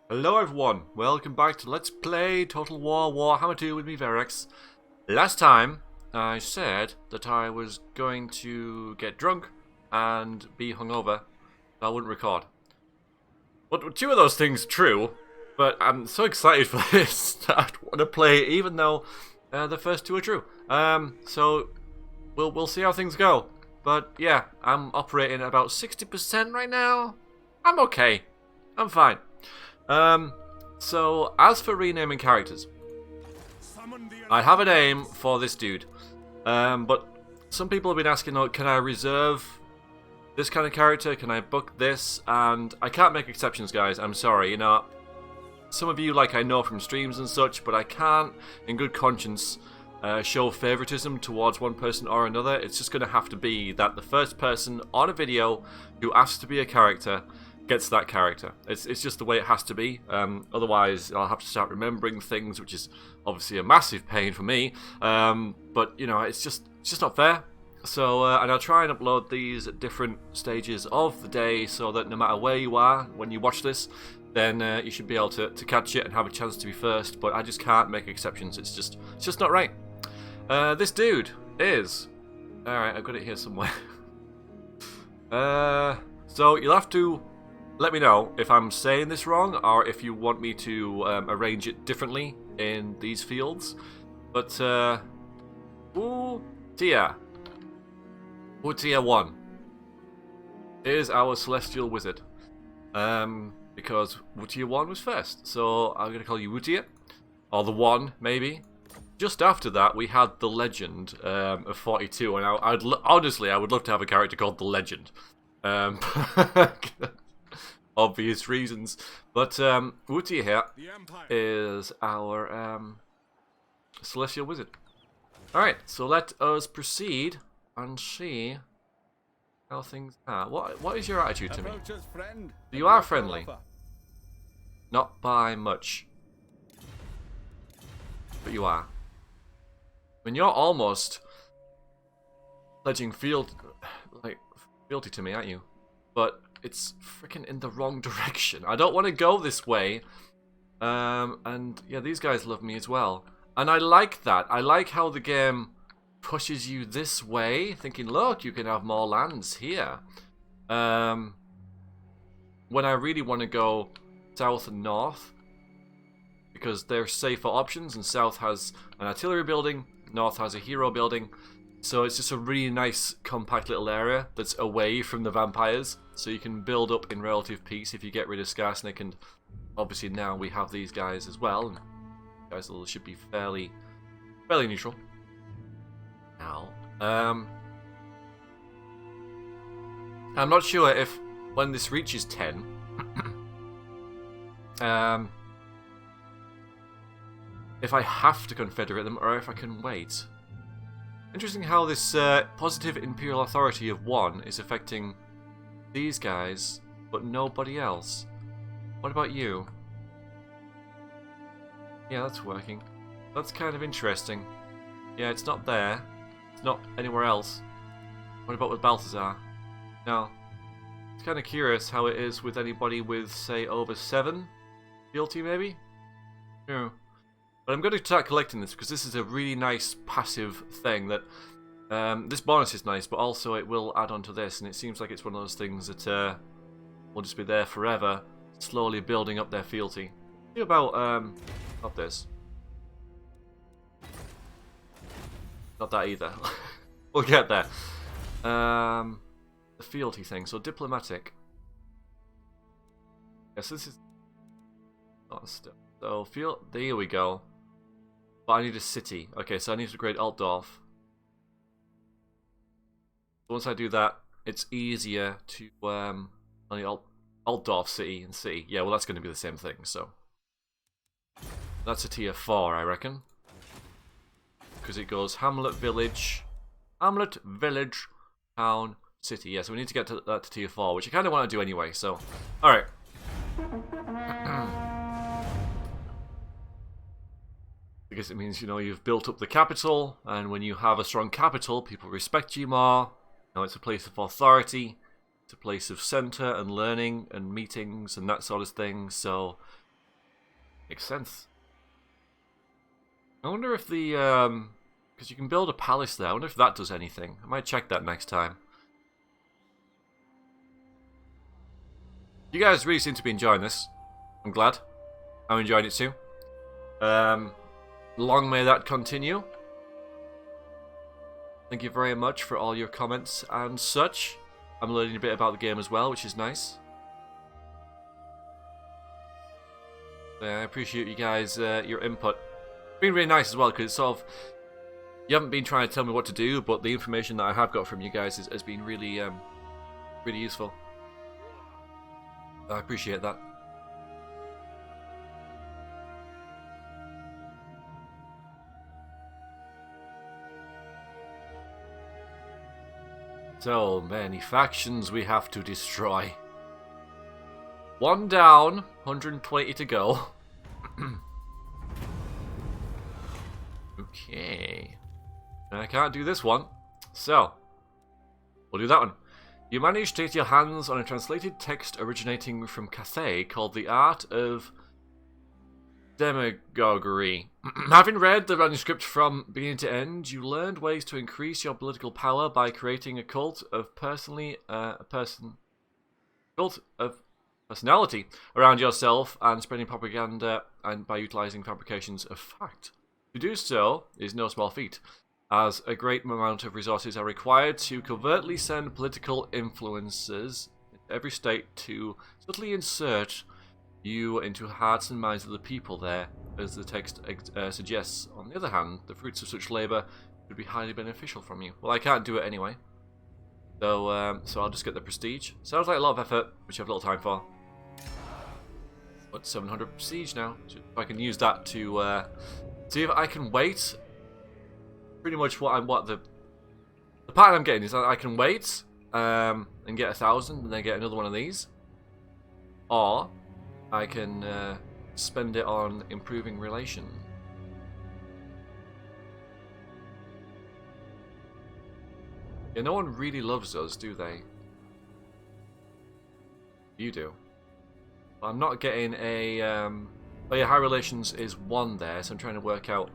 Hello everyone, welcome back to Let's Play Total War Warhammer 2 with me, Veriax. Last time, I said that I was going to get drunk and be hungover, so I wouldn't record. But two of those things are true, but I'm so excited for this that I want to play it even though the first two are true. So we'll see how things go. But yeah, I'm operating at about 60% right now. I'm okay. I'm fine. So as for renaming characters, I have a name for this dude, but some people have been asking, oh, can I reserve this kind of character, can I book this, and I can't make exceptions, guys, I'm sorry, you know, some of you, I know from streams and such, but I can't, in good conscience, show favoritism towards one person or another. It's just going to have to be that the first person on a video who asks to be a character gets that character. It's just the way it has to be. Otherwise, I'll have to start remembering things, which is obviously a massive pain for me. But you know, it's just not fair. So, and I'll try and upload these at different stages of the day, so that no matter where you are when you watch this, then you should be able to catch it and have a chance to be first. But I just can't make exceptions. It's just not right. This dude is. All right, I've got it here somewhere. So you'll have to let me know if I'm saying this wrong or if you want me to arrange it differently in these fields. But Utia 1 is our celestial wizard. Because Utia 1 was first, so I'm gonna call you Utia, or the 1 maybe. Just after that, we had the legend of 42, and honestly, I would love to have a character called the Legend. Obvious reasons, but Utia here is our celestial wizard. Alright, so let us proceed and see how things are. What is your attitude to me? You are friendly. Not by much. But you are. I mean, you're almost pledging fealty to me, aren't you? But it's freaking in the wrong direction. I don't want to go this way. And yeah, these guys love me as well. And I like that. I like how the game pushes you this way, thinking, look, you can have more lands here. When I really want to go south and north, because they're safer options, and south has an artillery building, north has a hero building. So it's just a really nice, compact little area that's away from the vampires. So you can build up in relative peace if you get rid of Skarsnik, and obviously now we have these guys as well. And guys should be fairly neutral. Now, I'm not sure if when this reaches 10, if I have to confederate them or if I can wait. Interesting how this positive imperial authority of 1 is affecting these guys, but nobody else. What about you? Yeah, that's working. That's kind of interesting. Yeah, it's not there. It's not anywhere else. What about with Balthazar? No. It's kind of curious how it is with anybody with, say, over 7 fealty, maybe? No. But I'm going to start collecting this because this is a really nice passive thing that this bonus is nice, but also it will add on to this, and it seems like it's one of those things that will just be there forever, slowly building up their fealty. Think about not this, not that either. We'll get there. The fealty thing. So diplomatic. Yes, this is not a step. So there we go. But I need a city. Okay, so I need to upgrade Altdorf. Once I do that, it's easier to on the Altdorf city and city. Yeah, well, that's going to be the same thing. So that's a tier 4, I reckon, because it goes hamlet, village, town, city. Yeah, so we need to get to that to tier 4, which I kind of want to do anyway. So, all right. Because it means, you know, you've built up the capital, and when you have a strong capital, people respect you more. You know, it's a place of authority, it's a place of center and learning and meetings and that sort of thing. So Makes sense. I wonder if the, because you can build a palace there, I wonder if that does anything. I might check that next time. You guys really seem to be enjoying this. I'm glad. I'm enjoying it too. Long may that continue. Thank you very much for all your comments and such. I'm learning a bit about the game as well, which is nice. I appreciate you guys, your input. It's been really nice as well, because it's sort of, you haven't been trying to tell me what to do, but the information that I have got from you guys has been really, really useful. I appreciate that. So many factions we have to destroy. One down, 120 to go. Okay. I can't do this one. So, we'll do that one. You managed to get your hands on a translated text originating from Cathay called The Art of Demagoguery. Having read the manuscript from beginning to end, you learned ways to increase your political power by creating a cult of personality around yourself and spreading propaganda and by utilizing fabrications of fact. To do so is no small feat, as a great amount of resources are required to covertly send political influences in every state to subtly insert you into hearts and minds of the people there, as the text suggests. On the other hand, the fruits of such labor would be highly beneficial from you. Well, I can't do it anyway, so so I'll just get the prestige. Sounds like a lot of effort, which I have little time for. But 700 prestige now, so if I can use that to see if I can wait. Pretty much what the pattern I'm getting is that I can wait and get 1,000 and then get another one of these, or I can spend it on improving relations. Yeah, no one really loves us, do they? You do. But I'm not getting a... oh yeah, high relations is 1 there, so I'm trying to work out...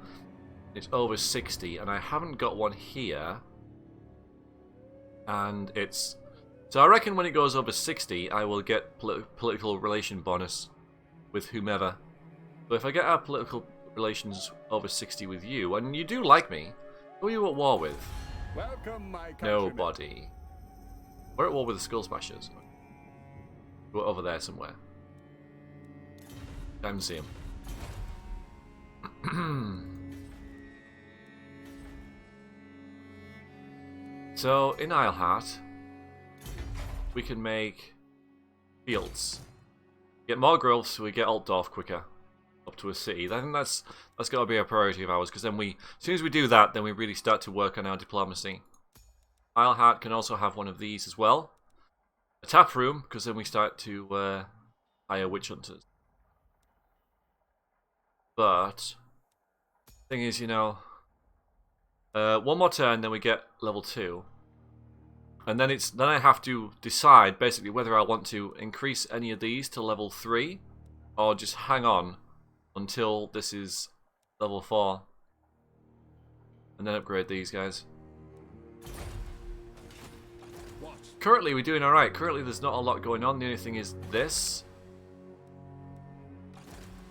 It's over 60, and I haven't got one here. And it's... So I reckon when it goes over 60, I will get political relation bonus with whomever. But if I get our political relations over 60 with you, and you do like me, who are you at war with? Welcome, my Nobody. We're at war with the Skull Smashers. We're over there somewhere. Time to see him. So, in Isleheart, we can make fields. Get more growth so we get Altdorf quicker up to a city. I think that's got to be a priority of ours, because then as soon as we do that, then we really start to work on our diplomacy. Isleheart can also have one of these as well. A tap room, because then we start to hire witch hunters. But thing is, you know, one more turn, then we get level 2. And then I have to decide basically whether I want to increase any of these to level 3 or just hang on until this is level 4 and then upgrade these guys. Currently we're doing alright. Currently there's not a lot going on. The only thing is this.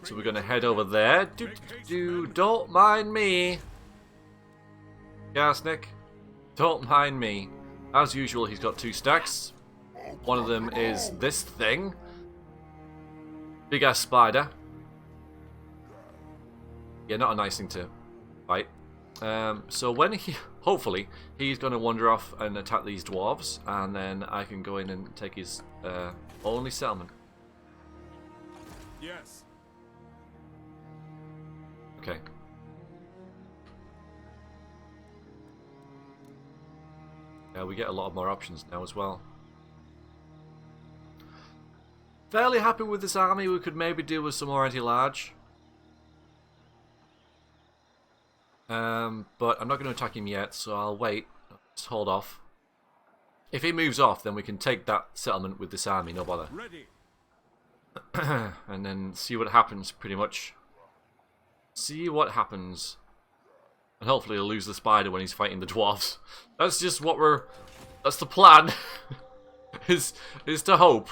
So we're going to head over there. Don't mind me. Gasnick. Don't mind me. As usual, he's got 2 stacks. One of them is this thing. Big ass spider. Yeah, not a nice thing to fight. So when hopefully, he's going to wander off and attack these dwarves, and then I can go in and take his only settlement. Yes. Okay. Yeah, we get a lot more options now as well. Fairly happy with this army. We could maybe do with some more anti-large. But I'm not going to attack him yet, so I'll wait. Just hold off. If he moves off, then we can take that settlement with this army, no bother. Ready. And then see what happens, pretty much. See what happens. And hopefully he'll lose the spider when he's fighting the dwarves. That's just what we're... That's the plan. is to hope.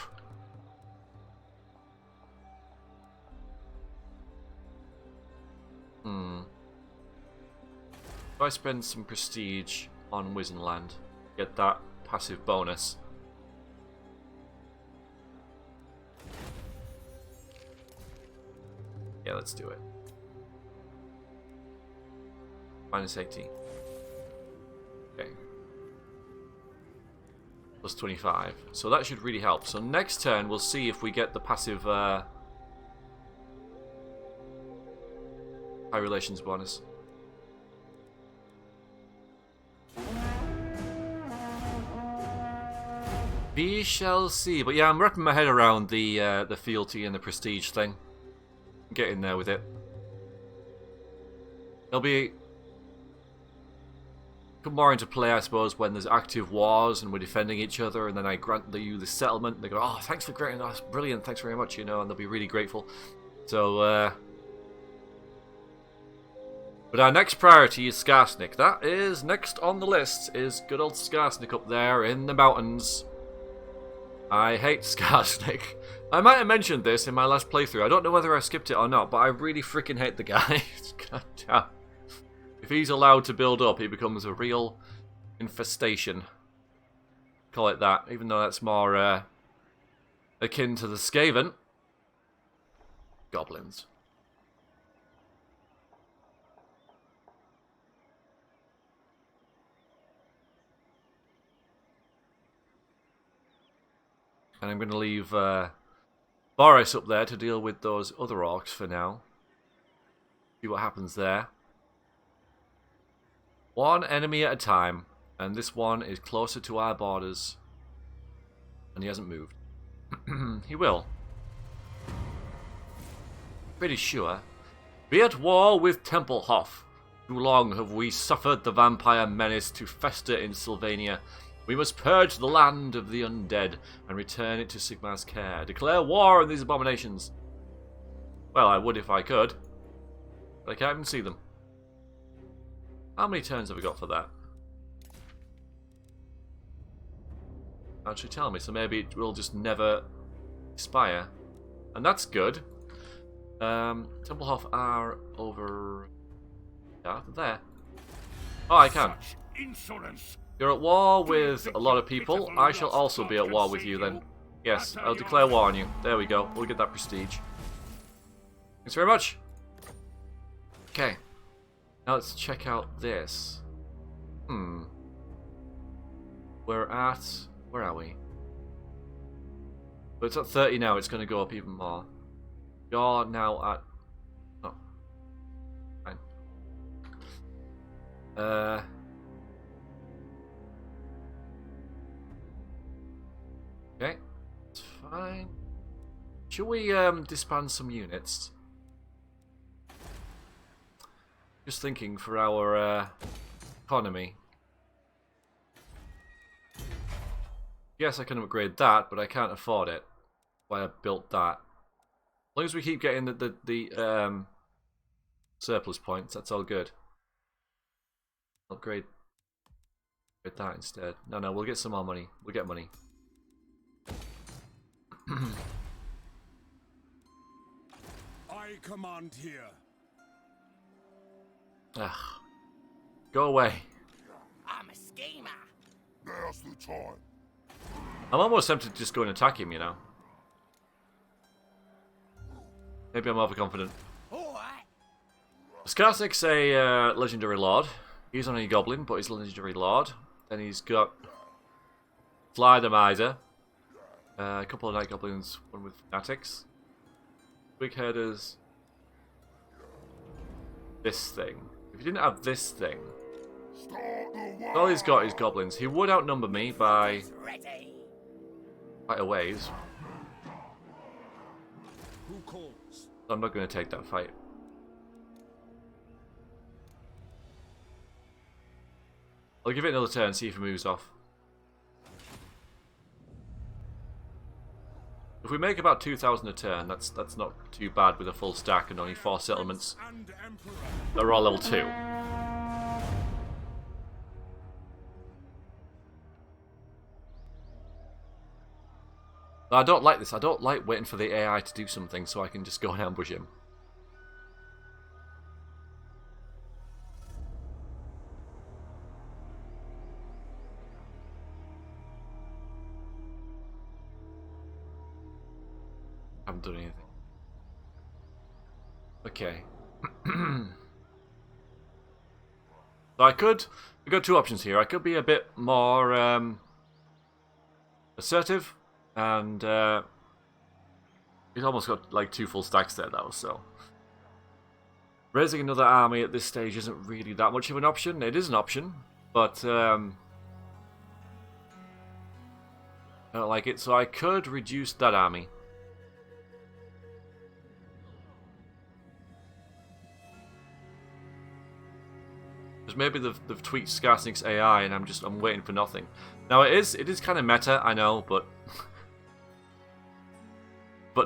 If I spend some prestige on Wizenland, get that passive bonus. Yeah, let's do it. Minus 80. Okay. Plus 25. So that should really help. So next turn we'll see if we get the passive high relations bonus. We shall see. But yeah, I'm wrapping my head around the fealty and the prestige thing. I'm getting there with it. It'll be come more into play, I suppose, when there's active wars and we're defending each other, and then I grant you the settlement. They go, "Oh, thanks for granting us, brilliant, thanks very much," you know, and they'll be really grateful. So, but our next priority is Skarsnik. That is next on the list. Is good old Skarsnik up there in the mountains. I hate Skarsnik. I might have mentioned this in my last playthrough. I don't know whether I skipped it or not, but I really freaking hate the guy. God damn. If he's allowed to build up, he becomes a real infestation. Call it that, even though that's more akin to the Skaven. Goblins. And I'm going to leave Boris up there to deal with those other orcs for now. See what happens there. One enemy at a time. And this one is closer to our borders. And he hasn't moved. He will. Pretty sure. Be at war with Templehof. Too long have we suffered the vampire menace to fester in Sylvania. We must purge the land of the undead and return it to Sigmar's care. Declare war on these abominations. Well, I would if I could. But I can't even see them. How many turns have we got for that? Actually tell me, so maybe it will just never expire. And that's good. Templehof are over... Yeah, there. Oh, I can. Insolence. You're at war with a lot of people. I shall also be at war with you then. Yes, I'll declare war on you. There we go. We'll get that prestige. Thanks very much. Okay. Now let's check out this. We're at... Where are we? But it's at 30 now. It's going to go up even more. You're now at... Oh. Fine. Okay. It's fine. Should we disband some units? Just thinking for our economy. Yes, I can upgrade that, but I can't afford it. Why I built that. As long as we keep getting the surplus points, that's all good. Upgrade that instead. No, we'll get some more money. We'll get money. I command here. Ugh. Go away. I'm a schemer. Now's the time. I'm almost tempted to just go and attack him, you know. Maybe I'm overconfident. Skarsnik's a legendary lord. He's only a goblin, but he's a legendary lord. Then he's got Fly the Miser. A couple of night goblins, one with fanatics. Big headers. This thing. If he didn't have this thing, all he's got is goblins. He would outnumber me by quite a ways. So I'm not going to take that fight. I'll give it another turn, see if he moves off. If we make about 2,000 a turn, that's not too bad with a full stack and only 4 settlements that are all level 2. But I don't like this. I don't like waiting for the AI to do something so I can just go and ambush him. I haven't done anything. Okay. So we've got 2 options here. I could be a bit more assertive, and he's almost got like 2 full stacks there though, so raising another army at this stage isn't really that much of an option. It is an option, but I don't like it, so I could reduce that army. Because maybe they've tweaked Skarsnik's AI and I'm waiting for nothing. Now it is kind of meta, I know, but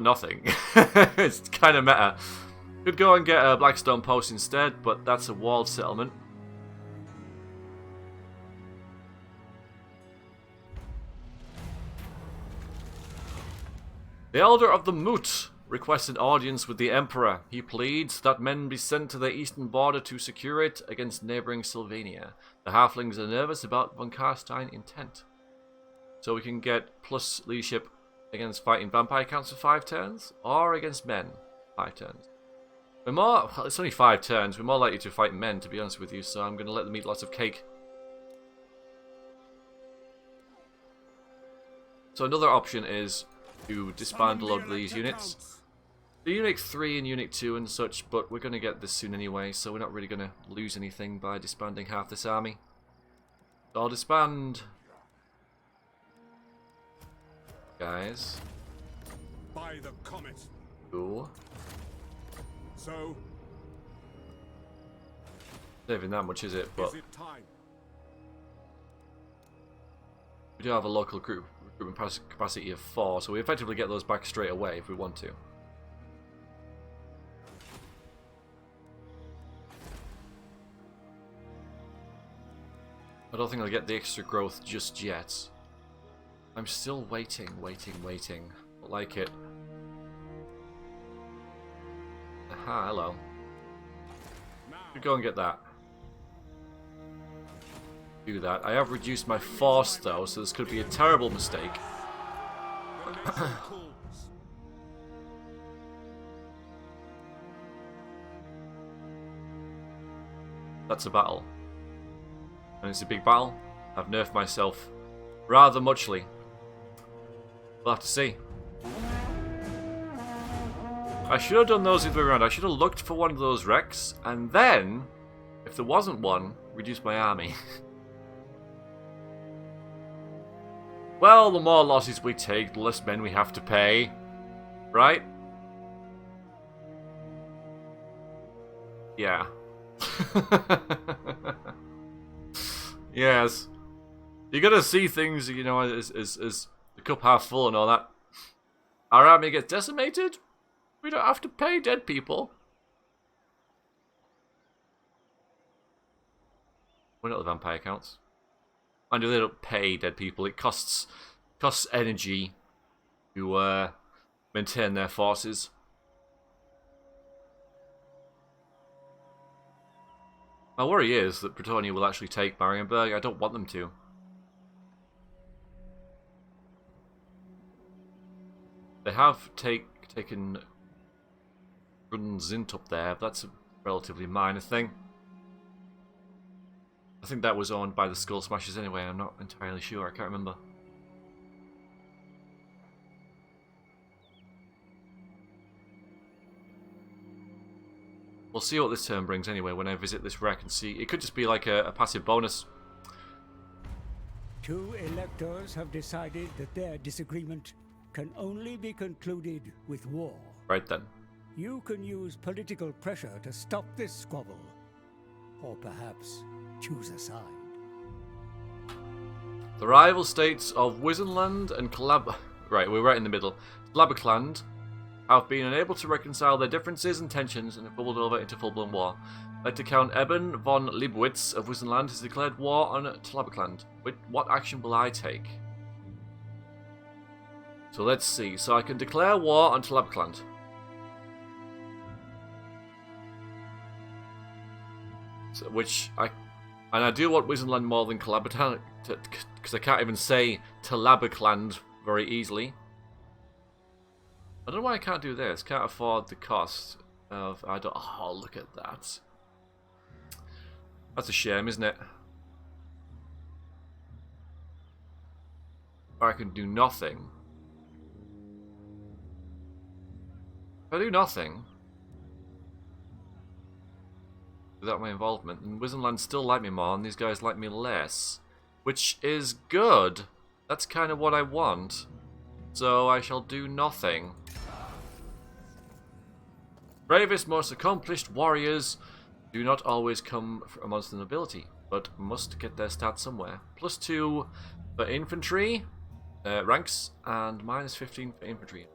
nothing. It's kind of meta. Could go and get a Blackstone Post instead, but that's a walled settlement. The Elder of the Moot requests an audience with the Emperor. He pleads that men be sent to the eastern border to secure it against neighbouring Sylvania. The halflings are nervous about von Karstein intent. So we can get plus leadership against fighting vampire counts for 5 turns, or against men 5 turns. We're more, well, it's only 5 turns, we're more likely to fight men, to be honest with you, so I'm going to let them eat lots of cake. So another option is to disband a lot of these units. The Unit 3 and Unit 2 and such, but we're going to get this soon anyway, so we're not really going to lose anything by disbanding half this army. So I'll disband guys. By the comet. Cool. So not even that much, is it? But is it time? we do have a local recruitment capacity of 4, so we effectively get those back straight away if we want to. I don't think I'll get the extra growth just yet. I'm still waiting. I like it. Aha, hello. Could go and get that. Do that. I have reduced my force though, so this could be a terrible mistake. That's a battle. And it's a big battle. I've nerfed myself rather muchly. We'll have to see. I should have done those the other way around. I should have looked for one of those wrecks, and then, if there wasn't one, reduce my army. Well, the more losses we take, the less men we have to pay. Right? Yeah. Yes. You gotta see things, you know, as the cup half full and all that. Our army gets decimated. We don't have to pay dead people. We're not the vampire counts. I know they don't pay dead people. It costs energy to maintain their forces. My worry is that Bretonnia will actually take Marienburg. I don't want them to. They have taken Grunzint up there, but that's a relatively minor thing. I think that was owned by the Skull Smashers anyway, I'm not entirely sure, I can't remember. We'll see what this turn brings anyway when I visit this wreck and see. It could just be like a passive bonus. 2 electors have decided that their disagreement can only be concluded with war. Right then. You can use political pressure to stop this squabble. Or perhaps choose a side. The rival states of Wizenland and Right, we're right in the middle. Labbercland have been unable to reconcile their differences and tensions and have bubbled over into full-blown war. I'd like to Count Eben von Leibowitz of Wissenland has declared war on Tlabbercland. What action will I take? So let's see. So I can declare war on Tlabbercland. So, I do want Wissenland more than Tlabbercland, because I can't even say Tlabbercland very easily. I don't know why I can't do this. Can't afford the cost of... Oh, look at that. That's a shame, isn't it? Or I can do nothing. If I do nothing without my involvement, then Wissenland still like me more, and these guys like me less. Which is good. That's kind of what I want. So I shall do nothing. Bravest, most accomplished warriors do not always come amongst the nobility, but must get their stats somewhere. +2 for infantry ranks, and -15 for infantry.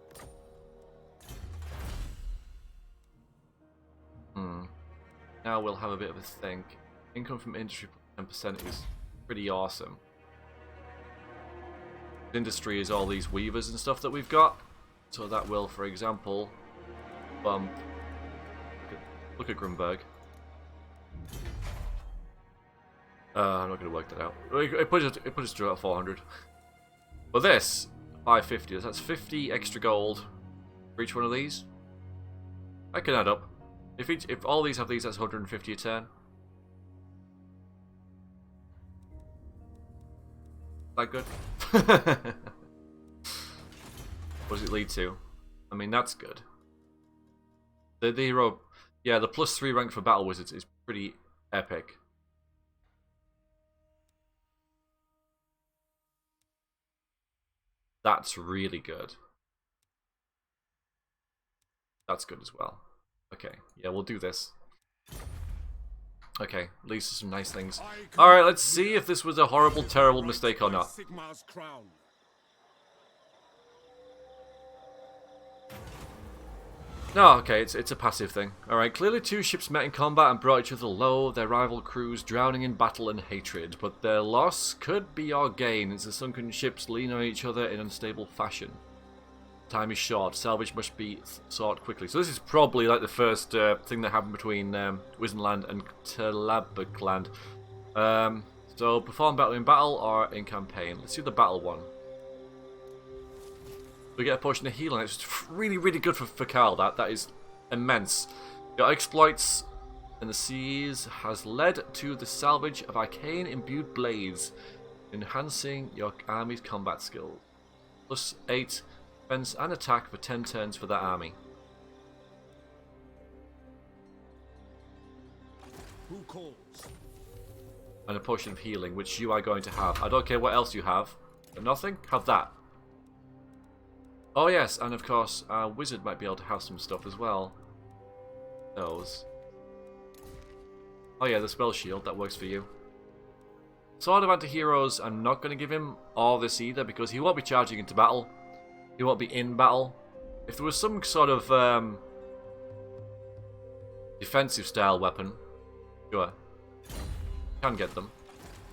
Now we'll have a bit of a think. Income from industry 10% is pretty awesome. Industry is all these weavers and stuff that we've got, so that will, for example, bump. Look at Grunberg. I'm not going to work that out. It puts us to about 400. But this 550. That's 50 extra gold for each one of these. I can add up. If all these have these, that's 150 a turn. That good? What does it lead to? I mean, that's good. The hero, yeah, the +3 rank for battle wizards is pretty epic. That's really good. That's good as well. Okay, yeah, we'll do this. Okay, leads to some nice things. Alright, let's see if this was a horrible, terrible mistake or not. No, okay, it's a passive thing. Alright, clearly two ships met in combat and brought each other low, their rival crews drowning in battle and hatred, but their loss could be our gain as the sunken ships lean on each other in unstable fashion. Time is short, salvage must be sought quickly. So this is probably like the first thing that happened between Wissenland and Tlabbercland. So perform battle in battle or in campaign. Let's do the battle one. We get a potion of healing. It's really, really good for Carl. That is immense. Your exploits in the seas has led to the salvage of arcane imbued blades, enhancing your army's combat skills. +8 defense and attack for 10 turns for that army. Who calls? And a potion of healing, which you are going to have. I don't care what else you have. But nothing? Have that. Oh yes, and of course, our wizard might be able to have some stuff as well. Those. Oh yeah, the spell shield, that works for you. Sword of Anti-Heroes, I'm not going to give him all this either, because he won't be charging into battle. He won't be in battle. If there was some sort of defensive style weapon, sure. Can get them.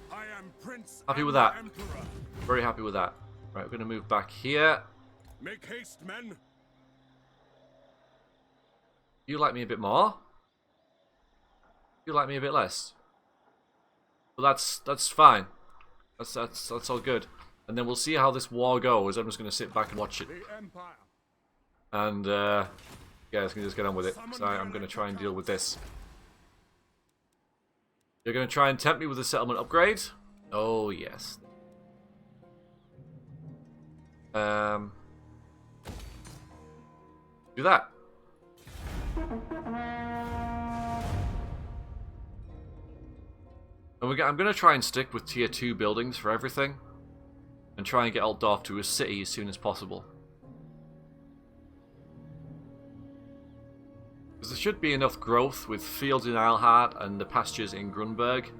I am Prince Happy with and that. Emperor. Very happy with that. Right, we're going to move back here. Make haste, men. You like me a bit more. You like me a bit less. Well, that's fine. That's all good. And then we'll see how this war goes. I'm just going to sit back and watch it. The Empire. And guys can just get on with it. So I'm going to try and deal with this. You're going to try and tempt me with a settlement upgrade? Oh yes. Do that. And I'm going to try and stick with tier 2 buildings for everything. And try and get Altdorf to a city as soon as possible. Because there should be enough growth with fields in Eilhart and the pastures in Grunberg,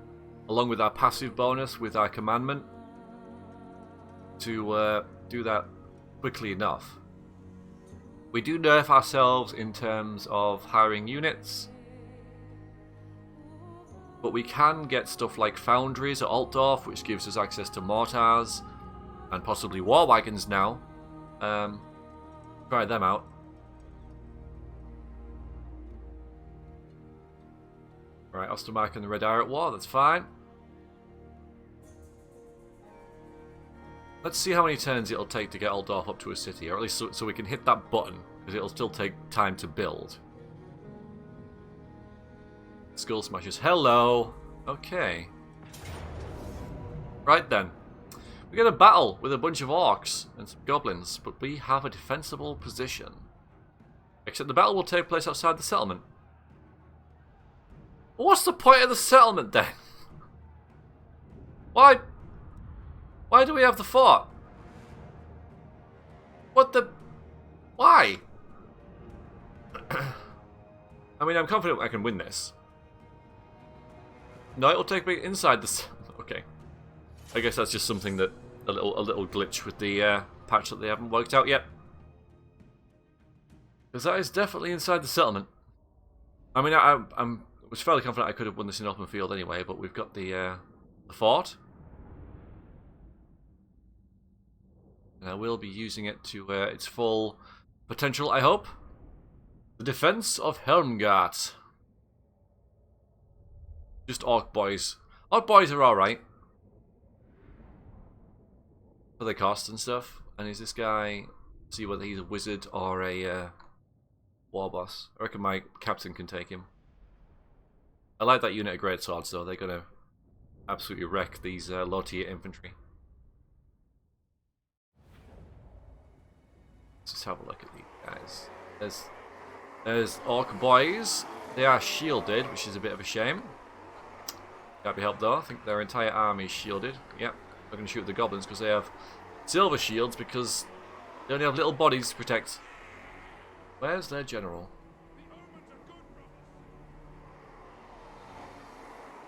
along with our passive bonus with our commandment, to do that quickly enough. We do nerf ourselves in terms of hiring units, but we can get stuff like foundries at Altdorf, which gives us access to mortars and possibly war wagons now. Try them out. Right, Ostermark and the Red are at war, that's fine. Let's see how many turns it'll take to get Altdorf up to a city, or at least so we can hit that button, because it'll still take time to build. Skull Smashers, hello! Okay. Right then. We're going to battle with a bunch of orcs and some goblins, but we have a defensible position. Except the battle will take place outside the settlement. What's the point of the settlement then? Why do we have the fort? What the... Why? I mean, I'm confident I can win this. No, it'll take me inside the... Okay. I guess that's just something that... A little glitch with the patch that they haven't worked out yet. Because that is definitely inside the settlement. I mean, I was fairly confident I could have won this in open field anyway, but we've got the fort. And I will be using it to its full potential, I hope. The defense of Helmgart. Just orc boys. Orc boys are alright. For the cost and stuff. And is this guy... See whether he's a wizard or a war boss. I reckon my captain can take him. I like that unit of great swords though. They're going to absolutely wreck these low tier infantry. Let's just have a look at these guys. There's orc boys. They are shielded, which is a bit of a shame. Can't be helped though. I think their entire army is shielded. Yep. I'm going to shoot the goblins because they have silver shields because they only have little bodies to protect. Where's their general?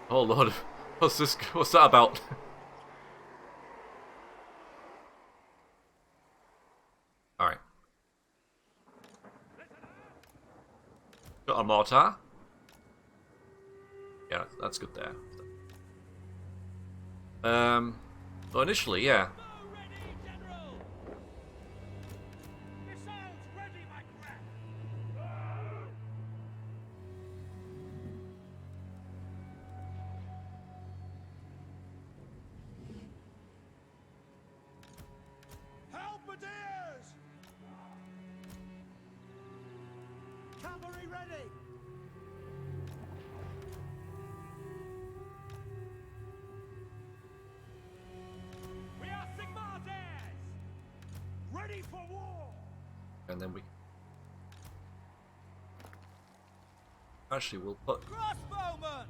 Oh lord. What's this? What's that about? Alright. Got a mortar. Yeah, that's good there. Well, initially, yeah. Cavalry ready! We are Sigmar's! Ready for war! And then we... Actually, we'll put Crossbowmen!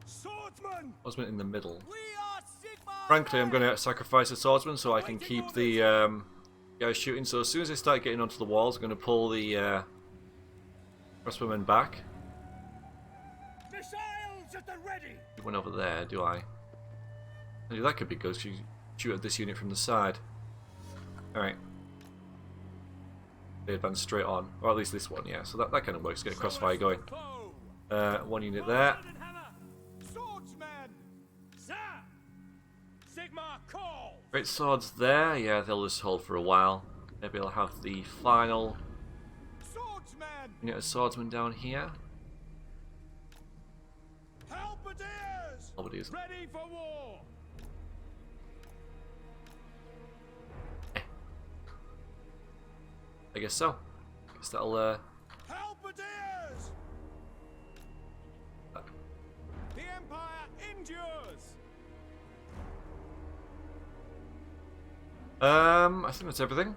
Swordsman! Swordsman in the middle. We are Sigmar's! Frankly, I'm going to sacrifice the swordsman so I can keep the guys shooting. So as soon as they start getting onto the walls, I'm going to pull the crossbowmen back. Missiles at the ready! One over there, do I? Maybe that could be good, because you shoot at this unit from the side. Alright. They advance straight on. Or at least this one, yeah. So that kind of works. Get a crossfire going. One unit there. Swordsman! Sir! Sigmar call! Great swords there. Yeah, they'll just hold for a while. Maybe I'll have the final Swordsman! unit of swordsmen down here. Halberdiers! Halberdiers. Ready for war! I guess so. Guess that'll Halberdiers! The Empire endures! I think that's everything.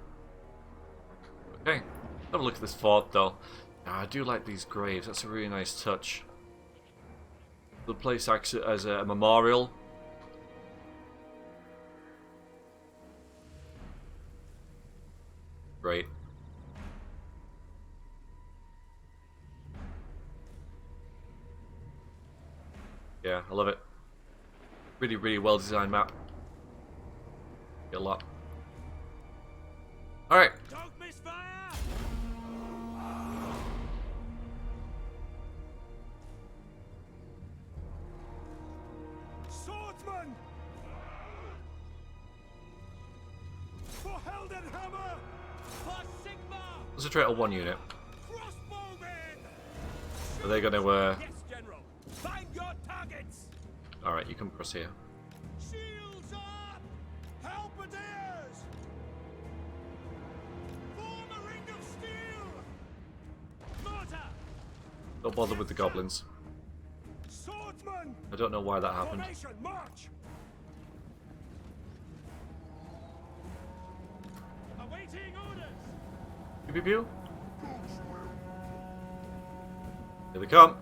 Okay. Have a look at this fort though. Ah, I do like these graves, that's a really nice touch. The place acts as a memorial. Great. Yeah, I love it. Really, really well designed map. Get a lot. Helmgart! For Sigma! Concentrate on one unit. Crossbowmen! Are they gonna Yes, General. Find your targets. Alright, you come across here. Shields up! Halberdiers! Form a ring of steel! Mortar! Don't bother with the goblins. Swordsman! I don't know why that happened. Formation, march! Awaiting orders! Pew pew pew. Here they come.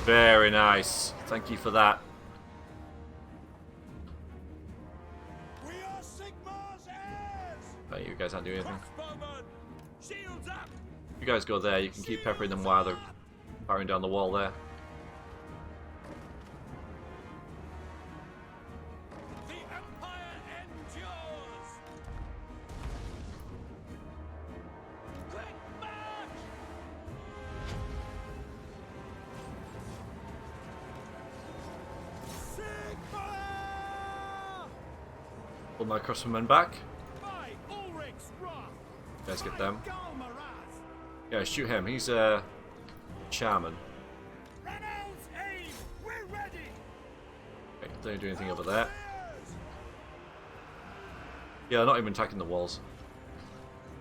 Very nice. Thank you for that. We are Sigma's heirs! Oh, you guys aren't doing anything. Crossbowmen! Shields up! You guys go there. You can keep peppering them while they're firing down the wall there. The Empire endures! Quick march! Sigma! Pull my crossbowmen back. By Ulrich's wrath! You guys get them. Galmaraz! Yeah, shoot him. He's a shaman. Reynolds aim! We're ready! Okay, don't do anything over there. Yeah, not even attacking the walls.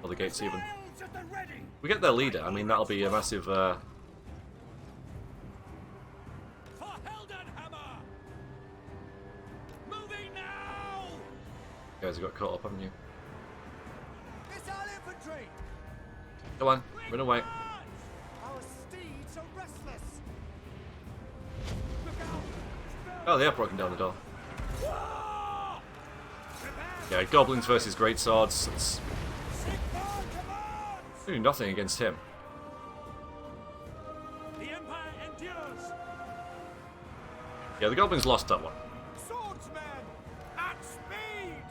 Or the gates even. Sails at the ready! We get their leader. I mean, that'll be a massive... For Heldenhammer! Moving now! You guys have got caught up, haven't you? Missile infantry! Come on, run away. Our steeds are restless! Look out! Oh, they have broken down the door. War! Yeah, goblins versus greatswords. It's Sigma commands! doing nothing against him. The Empire endures! Yeah, the goblins lost that one. Swordsmen! At speed!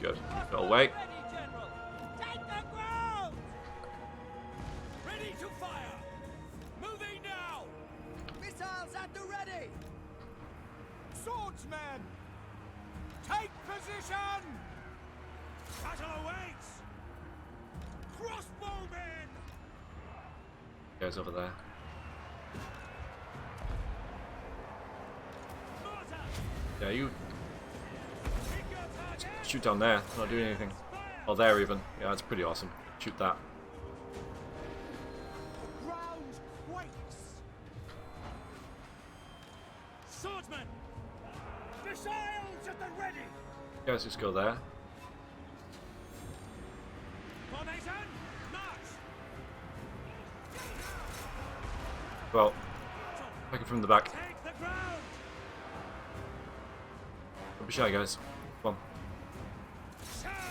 Good. Go away. Ready, General! Take the ground! Ready to fire! Moving now! Missiles at the ready! Swordsmen! Take position! Battle awaits! Crossbowmen! Guys over there. Mortar! Yeah, you Pick your target! shoot down there. Not doing anything. Oh, there even. Yeah, that's pretty awesome. Shoot that. Ground quakes! Swordsmen! Missiles at the ready! You guys just go there. Formation! March! Well, take it from the back. Take the ground! Don't be shy, guys. Come on.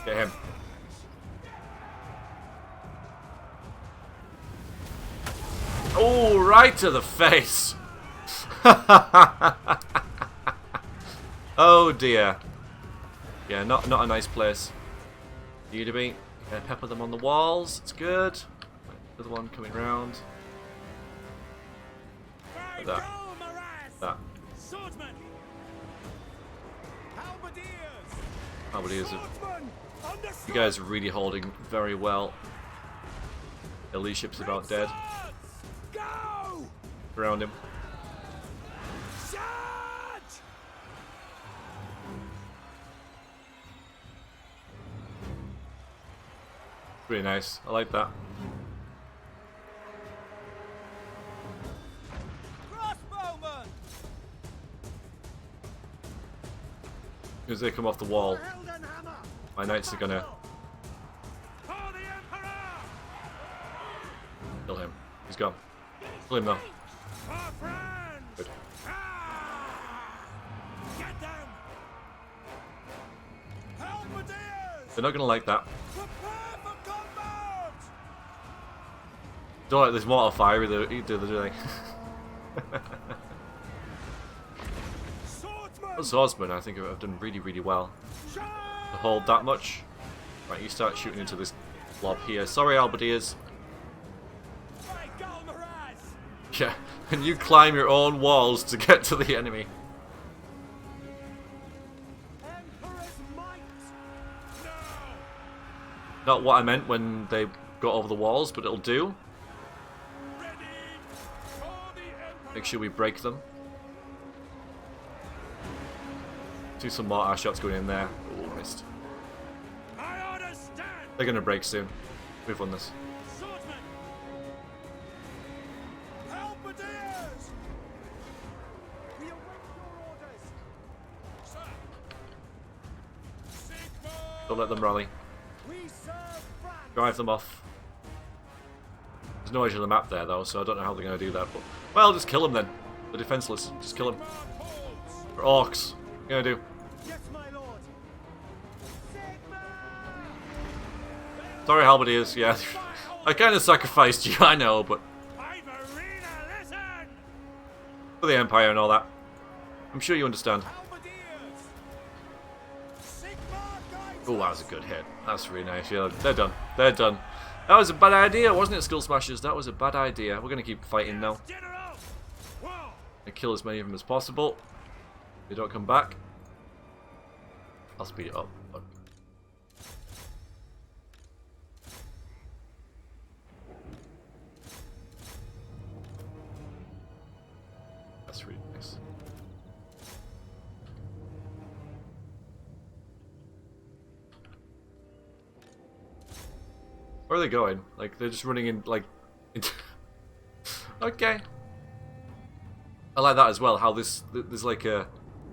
Get him. Oh, right to the face. Oh dear. Yeah, not a nice place. You to be. Yeah, pepper them on the walls. It's good. Another one coming round. By That. Galmaraz! That. Swordsmen! Halberdiers! Halberdiers are- Swordsmen! Under You guys are really holding very well. The leadership's about dead. swords! Go! Around him. Charge! Pretty nice. I like that. Crossbowmen! As they come off the wall, Heldenhammer! my knights are gonna For the Emperor! kill him. He's gone. Kill him though. For France! Good. Ah! Get them! Halberdiers! They're not gonna like that. Prepare for combat! Don't like this mortar fire either, do they? Swordsman! The swordsmen, I think, have done really, really well Charge! to hold that much. Right, you start shooting into this blob here. Sorry, Halberdiers. By Galmaraz! Yeah, and you climb your own walls to get to the enemy. Emperor's might. No. Not what I meant when they got over the walls, but it'll do. Ready for the Emperor. Make sure we break them. See some mortar shots going in there. Oh, missed. I understand. They're gonna break soon. We've won this. Swordsman. Halberdiers. We await your orders. Sir. Sigmund. Don't let them rally. We serve France. Drive them off. There's no edge of the map there though, so I don't know how they're gonna do that. But well, just kill them then. They're defenseless. Just kill them. They're orcs. What are you gonna do? Yes, my lord. Sigmund. Sorry, halberdiers. Yeah, I kind of sacrificed you. I know, but Ivorina, listen. for the Empire and all that, I'm sure you understand. Halberdiers. Sigmund guides Oh, that was a good hit. That's really nice. Yeah, they're done. They're done. That was a bad idea, wasn't it, Skull Smashers? That was a bad idea. We're gonna keep fighting now. General. Whoa. And kill as many of them as possible. If they don't come back, I'll speed it up. But that's really nice. Where are they going? Like, they're just running in, like... Okay. I like that as well, how there's like an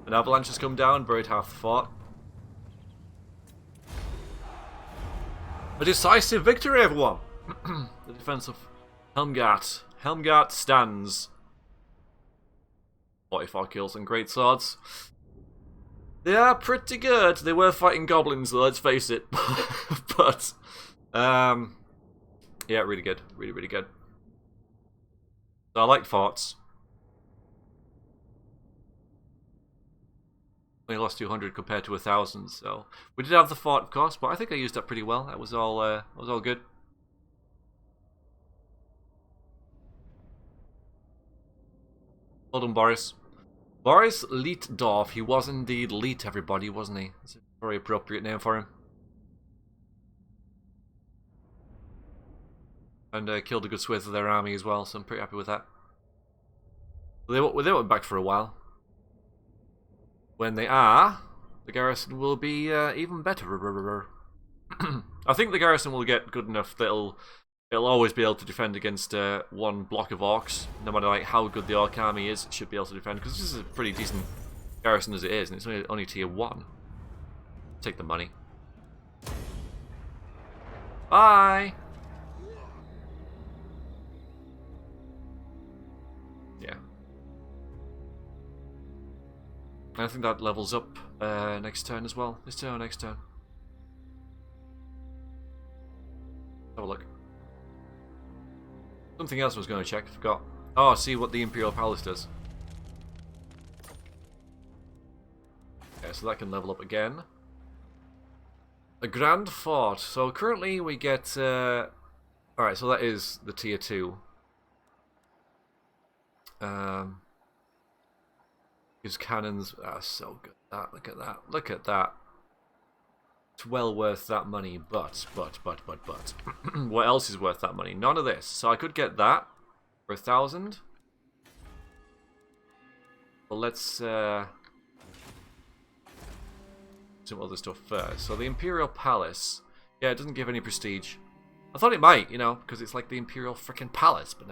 avalanche has come down, buried half the fort. A decisive victory, everyone! The defense of Helmgart. Helmgart stands. 44 kills and great swords. They are pretty good. They were fighting goblins, though, let's face it. But, yeah, really good. Really, really good. So I like forts. Only lost 200 compared to 1,000, so we did have the fort, of course, but I think I used that pretty well. That was all good. Well done, Boris. Boris Leetdorf. He was indeed Leet, everybody, wasn't he? That's a very appropriate name for him. And killed a good swathe of their army as well, so I'm pretty happy with that. They went back for a while. When they are, the garrison will be even better. I think the garrison will get good enough that it'll always be able to defend against one block of orcs, no matter like how good the orc army is. It should be able to defend because this is a pretty decent garrison as it is, and it's only tier 1. Take the money. Bye. Yeah. I think that levels up next turn as well. This turn or next turn? Have a look. Something else I was going to check, I forgot. Oh, see what the Imperial Palace does. Okay, so that can level up again. A Grand Fort. So currently we get... Alright, so that is the tier 2. His cannons are so good. Look at that. Look at that. It's well worth that money, but. What else is worth that money? None of this. So I could get that for 1,000. Well, let's some other stuff first. So the Imperial Palace. Yeah, it doesn't give any prestige. I thought it might, you know, because it's like the Imperial frickin' Palace, but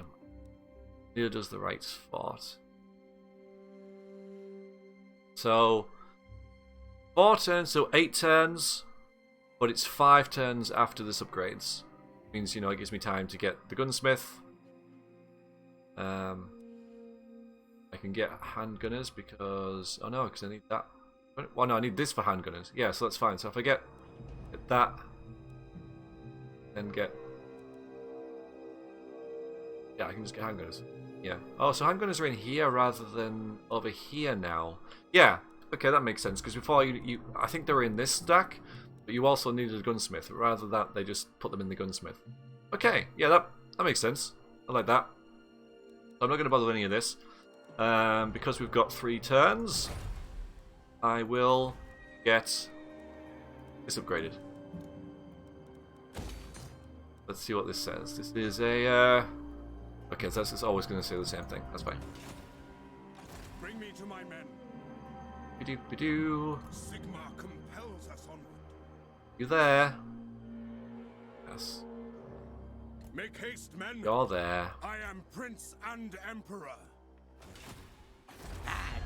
neither does the right Fort. So 4 turns, so 8 turns, but it's 5 turns after this upgrades. Means, you know, it gives me time to get the gunsmith. I can get handgunners because because I need that. Well, no, I need this for handgunners. Yeah, so that's fine. So if I get that, then get I can just get handgunners. Yeah. Oh, so handgunners are in here rather than over here now. Yeah. Okay, that makes sense. Because before I think they were in this stack, but you also needed a gunsmith. Rather than that, they just put them in the gunsmith. Okay. Yeah, that makes sense. I like that. I'm not going to bother with any of this. Because we've got 3 turns, I will get this upgraded. Let's see what this says. This is a... Okay, so it's always going to say the same thing. That's fine. Bring me to my men. Be-do. Sigma compels us onward. You there? Yes. Make haste, men. You're there. I am Prince and Emperor.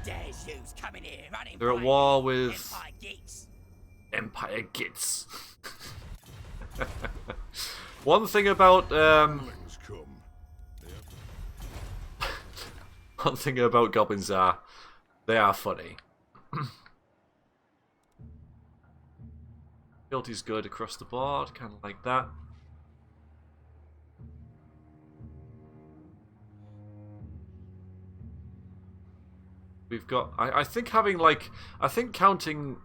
Dares you's coming here running. They're at war with Empire geeks. Empire Gits. One thing about one thing about goblins are they are funny. Ability's good across the board, kind of like that. We've got, I think having like, I think counting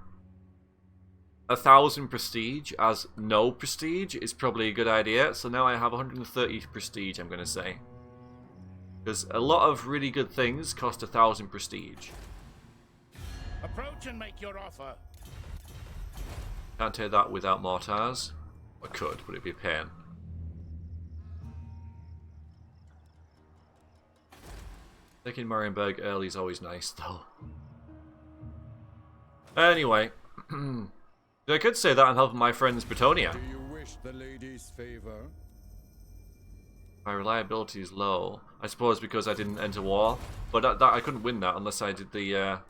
1,000 prestige as no prestige is probably a good idea. So now I have 130 prestige, I'm going to say. Because a lot of really good things cost 1,000 prestige. Approach and make your offer. Can't take that without mortars. I could, but it'd be a pain. Taking Marienburg early is always nice, though. Anyway, I could say that and help my friends Bretonia. Do you wish the lady's favor? My reliability is low. I suppose because I didn't enter war. But that I couldn't win that unless I did the...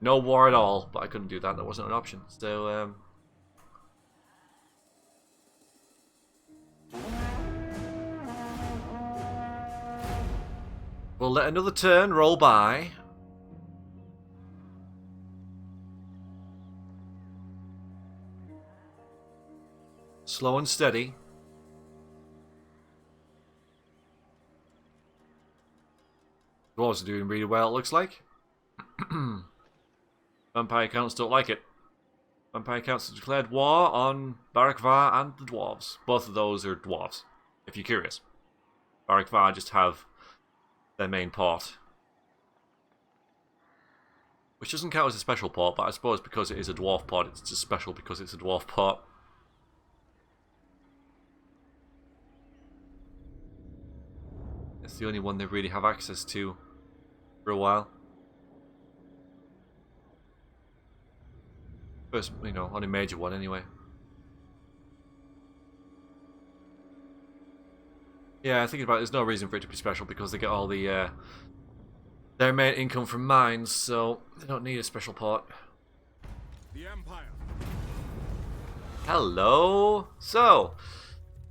No war at all, but I couldn't do that. That wasn't an option. So, we'll let another turn roll by. Slow and steady. Dwarves are doing really well, it looks like. Vampire Counts don't like it. Vampire Counts have declared war on Barakvar and the dwarves. Both of those are dwarves, if you're curious. Barakvar just have their main port. Which doesn't count as a special port, but I suppose because it is a dwarf port, it's just special because it's a dwarf port. It's the only one they really have access to for a while. First, you know, only major one anyway. Yeah, thinking about it, there's no reason for it to be special because they get all the their main income from mines, so they don't need a special port. The Empire. Hello. So,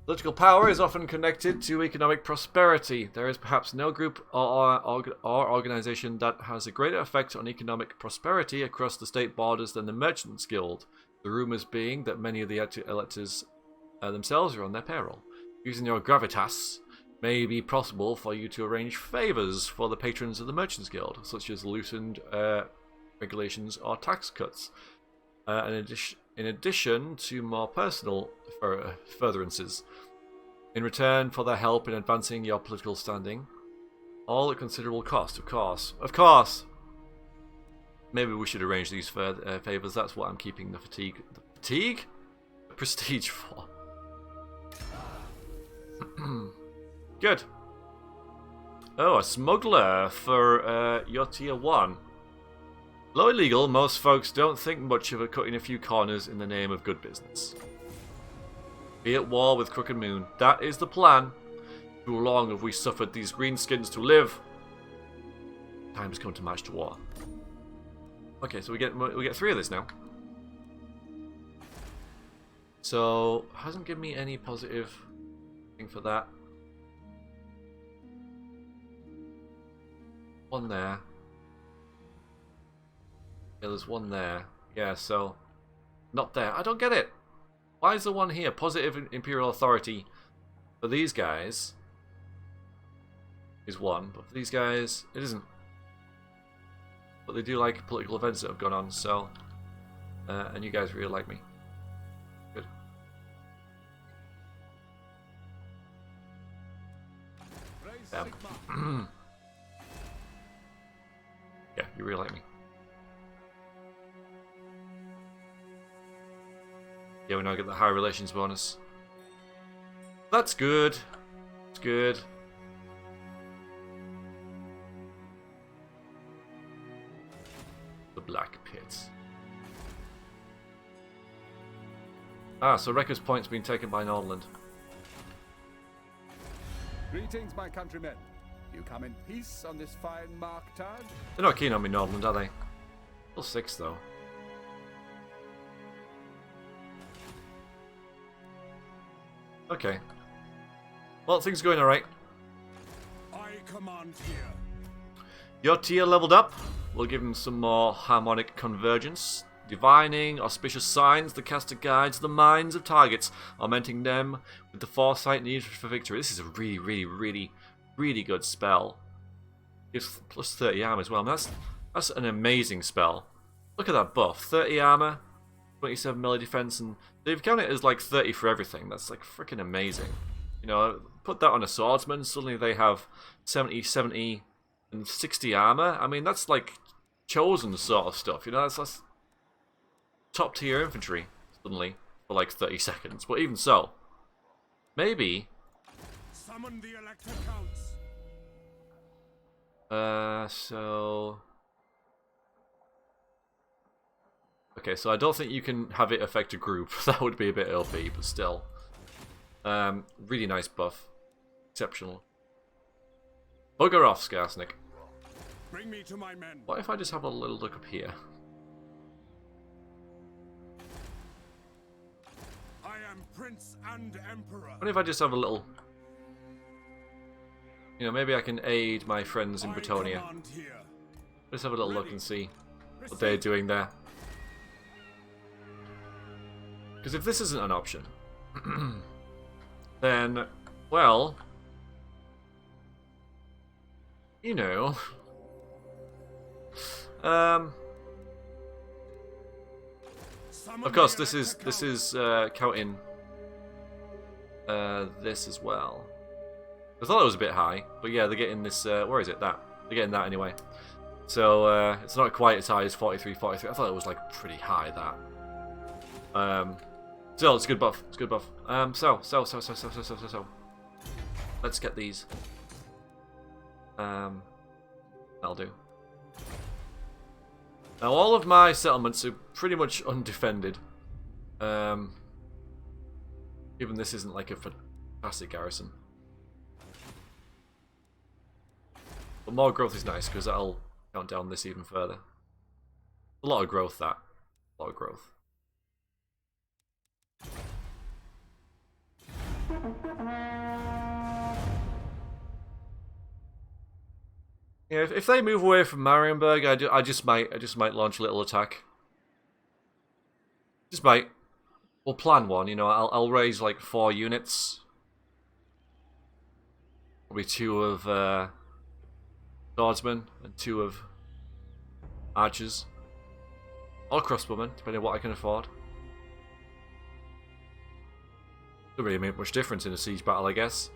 political power is often connected to economic prosperity. There is perhaps no group or organization that has a greater effect on economic prosperity across the state borders than the Merchants Guild. The rumors being that many of the electors themselves are on their payroll. Using your gravitas may be possible for you to arrange favors for the patrons of the Merchants Guild, such as loosened regulations or tax cuts. In addition to more personal furtherances, in return for their help in advancing your political standing, all at considerable cost, of course. Of course! Maybe we should arrange these favors. That's what I'm keeping the fatigue... The fatigue? The prestige for. Good. Oh, a smuggler for your tier 1. Though illegal, most folks don't think much of it cutting a few corners in the name of good business. Be at war with Crooked Moon. That is the plan. Too long have we suffered these greenskins to live. Time has come to march to war. Okay, so we get 3 of this now. So hasn't given me any positive thing for that. One there. Yeah, there's one there. Yeah, so not there. I don't get it. Why is the one here? Positive Imperial Authority for these guys is 1, but for these guys it isn't. But they do like political events that have gone on, so and you guys really like me. Good. Yeah. Yeah, you really like me. Yeah, we now get the high relations bonus. That's good. It's good. The Black Pit. Ah, so Rekka's point's been taken by Nordland. Greetings, my countrymen. You come in peace on this fine Marktag? They're not keen on me, Nordland, are they? Still 6 though. Okay. Well, things are going alright. I command here. Your tier leveled up. We'll give him some more harmonic convergence. Divining, auspicious signs, the caster guides the minds of targets, augmenting them with the foresight needed for victory. This is a really good spell. Gives plus 30 armor as well. That's an amazing spell. Look at that buff. 30 armor, 27 melee defense, and they've counted it as like 30 for everything. That's like freaking amazing. You know, put that on a swordsman, suddenly they have 70, 70, and 60 armor. I mean, that's like chosen sort of stuff. You know, that's top tier infantry suddenly for like 30 seconds. But even so, maybe. Summon the Elector Counts. So. Okay, so I don't think you can have it affect a group. That would be a bit OP, but still. Really nice buff. Exceptional. Bugger off, Skarsnik. Bring me to my men. What if I just have a little look up here? I am Prince and Emperor. What if I just have a little... You know, maybe I can aid my friends in Bretonia. Let's have a little look and see what they're doing there. Because if this isn't an option, then, well, you know, of course this is counting this as well. I thought it was a bit high, but yeah, they're getting this. Where is it? That they're getting that anyway. So it's not quite as high as 43, 43. I thought it was like pretty high that. Still, it's a good buff. It's a good buff. So. Let's get these. That'll do. Now, all of my settlements are pretty much undefended. Given this isn't like a fantastic garrison. But more growth is nice because that'll count down this even further. A lot of growth, that. A lot of growth. Yeah, if they move away from Marienburg, I just might launch a little attack. Just might. We'll plan one. You know, I'll raise like 4 units. Probably 2 of swordsmen and 2 of archers, or crossbowmen, depending on what I can afford. Doesn't really make much difference in a siege battle, I guess.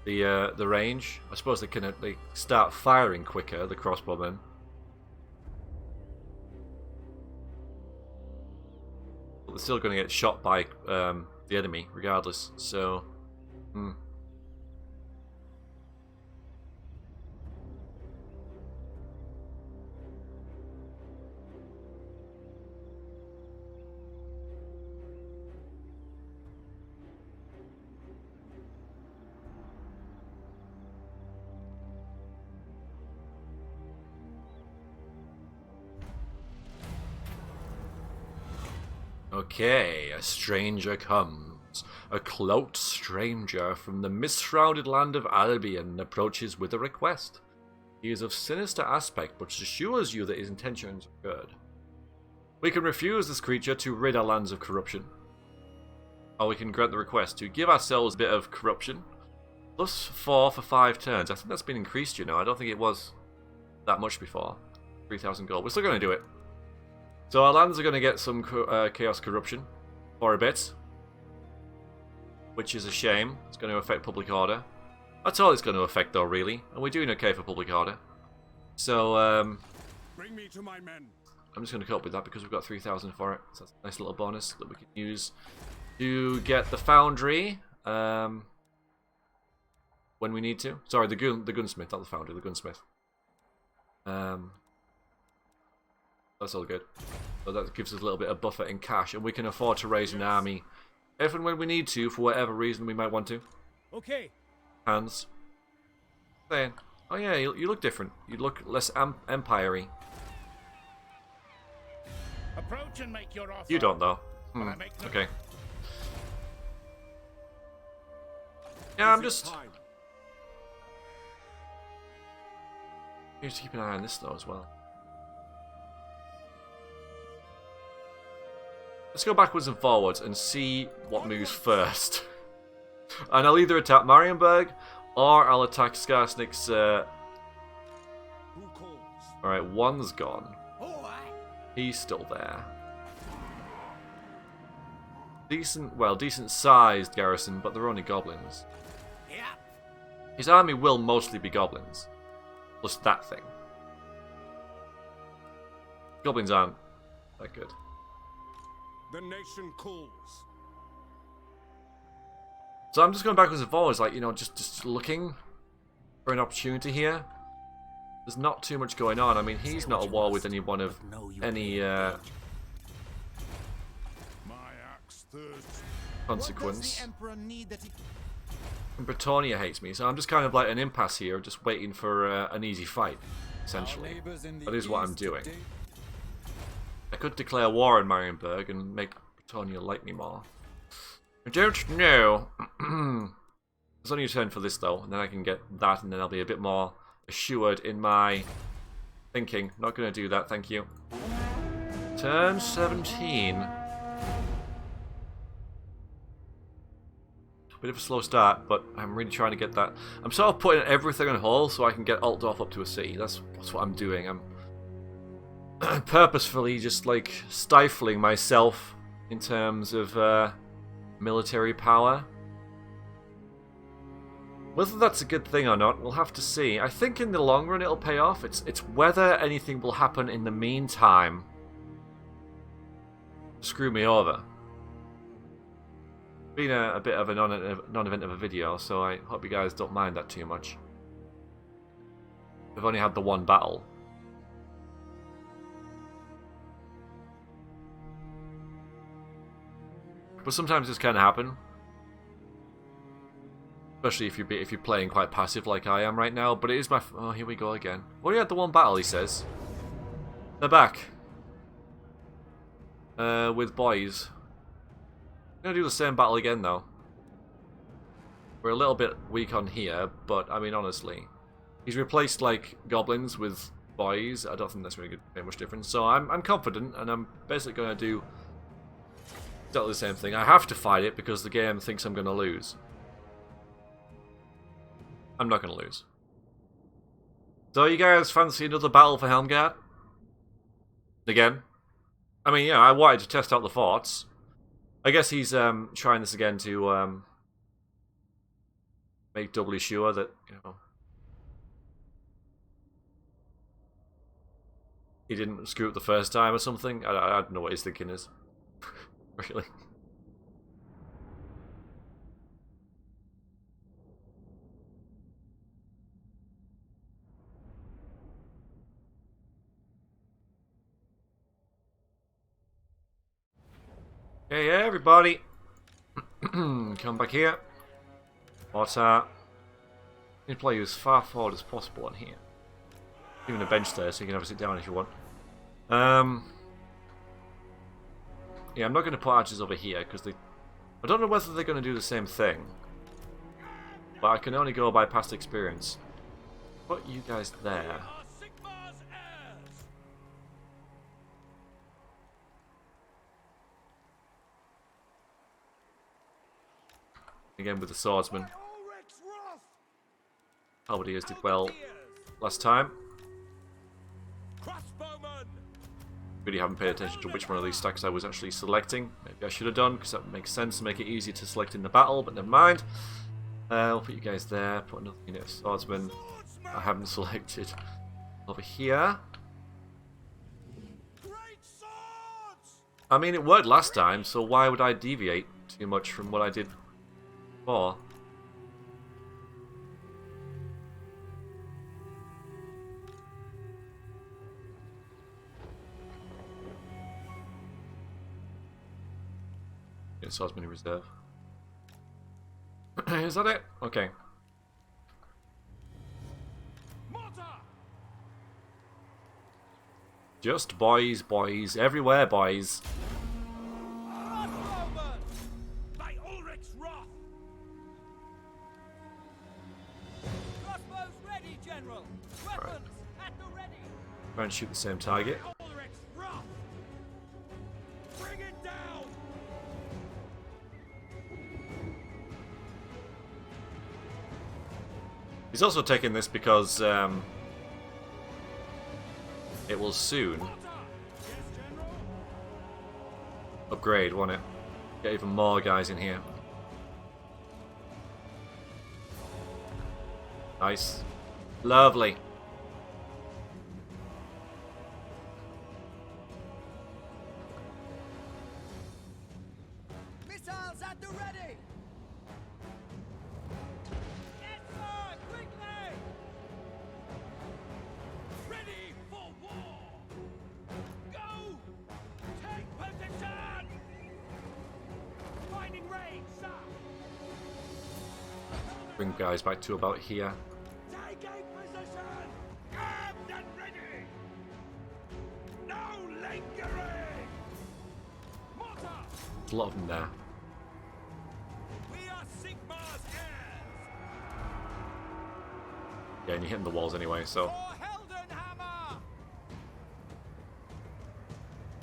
The range, I suppose they start firing quicker, the crossbowmen. But they're still going to get shot by the enemy, regardless. So, okay, a stranger comes. A cloaked stranger from the mist-shrouded land of Albion approaches with a request. He is of sinister aspect, but assures you that his intentions are good. We can refuse this creature to rid our lands of corruption. Or we can grant the request to give ourselves a bit of corruption. +4 for 5 turns. I think that's been increased, you know. I don't think it was that much before. 3,000 gold. We're still going to do it. So our lands are going to get some chaos corruption for a bit, which is a shame. It's going to affect public order. That's all it's going to affect, though, really. And we're doing okay for public order. So, Bring me to my men. I'm just going to cope with that because we've got 3,000 for it. So that's a nice little bonus that we can use to get the foundry when we need to. Sorry, the gunsmith, not the foundry, the gunsmith. That's all good. So that gives us a little bit of buffer in cash, and we can afford to raise an army if and when we need to, for whatever reason we might want to. Okay. Hands. Saying, oh yeah, you look different. You look less empire-y. Approach and make your offer. You don't, though. But I make no- Okay. Yeah, I'm just... You have to keep an eye on this, though, as well. Let's go backwards and forwards and see what moves first. And I'll either attack Marienburg or I'll attack Skarsnik's. Who calls? Alright, one's gone. Oh, aye. He's still there. Decent sized garrison, but they're only goblins. Yeah. His army will mostly be goblins. Plus that thing. Goblins aren't that good. The nation calls. So I'm just going backwards and forwards, like, you know, just looking for an opportunity here. There's not too much going on. I mean, he's not at war with anyone of any My axe thirsts. consequence. Emperor need that he... And Bretonia hates me, so I'm just kind of like an impasse here, just waiting for an easy fight, essentially. That is what I'm doing. I could declare war on Marienburg and make Bretonia like me more. I don't know. It's only a turn for this, though, and then I can get that, and then I'll be a bit more assured in my thinking. Not going to do that, thank you. Turn 17. Bit of a slow start, but I'm really trying to get that. I'm sort of putting everything on hold so I can get Altdorf up to a city. That's what I'm doing. I'm purposefully just like stifling myself in terms of military power. Whether that's a good thing or not, we'll have to see. I think in the long run it'll pay off. It's whether anything will happen in the meantime. Screw me over. Been a bit of a non-event of a video, so I hope you guys don't mind that too much. I've only had the one battle. But sometimes this can happen. Especially if you're playing quite passive like I am right now. But it is my... Oh, here we go again. Well, you had the one battle, he says. They're back. With boys. I'm going to do the same battle again, though. We're a little bit weak on here, but, I mean, honestly. He's replaced, like, goblins with boys. I don't think that's really going to make much difference. So I'm confident, and I'm basically going to do exactly the same thing. I have to fight it because the game thinks I'm going to lose. I'm not going to lose. So you guys fancy another battle for Helmgart? Again? I mean, yeah, I wanted to test out the forts. I guess he's trying this again to make doubly sure that, you know, he didn't screw up the first time or something. I don't know what his thinking is. Really. Hey everybody! Come back here. What's that? You need to play you as far forward as possible on here. Even a bench there, so you can have a sit down if you want. Yeah, I'm not going to put archers over here because they... I don't know whether they're going to do the same thing. But I can only go by past experience. Put you guys there. Are Sigmar's heirs. Again with the swordsman. Ulrich's wrath. Halberdiers did well last time. Crossbowmen. Really haven't paid attention to which one of these stacks I was actually selecting. Maybe I should have done, because that makes sense to make it easier to select in the battle, but never mind. We'll put you guys there. Put another unit of swordsmen I haven't selected over here. Great swords! I mean, it worked last time, so why would I deviate too much from what I did before? Swordsman in reserve. Is that it? Okay. Mortar! Just boys, boys, everywhere, boys. Crossbowmen! By Ulrich's wrath! Crossbows ready, General! Weapons at the ready! Try and shoot the same target. Ulrich's wrath! Bring it down! He's also taking this because it will soon Mortar! Yes, General! upgrade, won't it? Get even more guys in here. Nice. Lovely. Missiles at the ready! Yes, sir! Quickly! Ready for war! Go! Take position! Finding range, sir! Bring guys back to about here. Take a position! Armed and ready! No lingering! Mortar! There's a lot of them there. We are Sigmar's heirs! Yeah, and you're hitting the walls anyway, so. For Heldenhammer!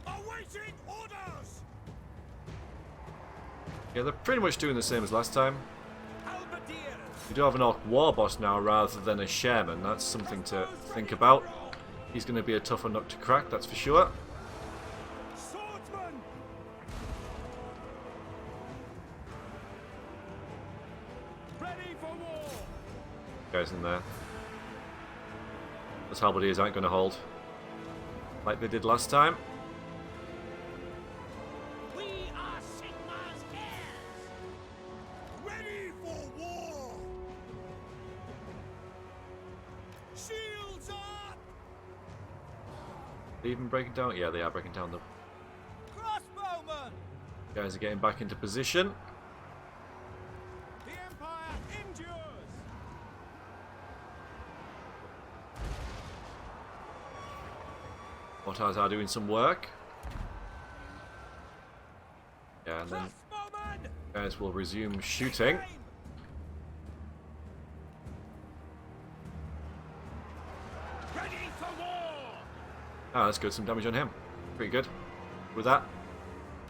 Awaiting orders! Yeah, they're pretty much doing the same as last time. Halberdiers! We do have an Orc War Boss now rather than a Shaman. That's something to think about. He's going to be a tougher nut to crack, that's for sure. Swordsman! Ready for war! Guys in there. Those halberdiers aren't going to hold. Like they did last time. We are Sigmar's heirs! Ready for war! Shields up! They even breaking down? Yeah, they are breaking down. The Crossbowmen! guys are getting back into position. The Empire endures! Mortars are doing some work. Yeah, and then Crossbowmen! guys will resume shooting. Aim! Ready for war! Ah, that's good. Some damage on him. Pretty good. With that,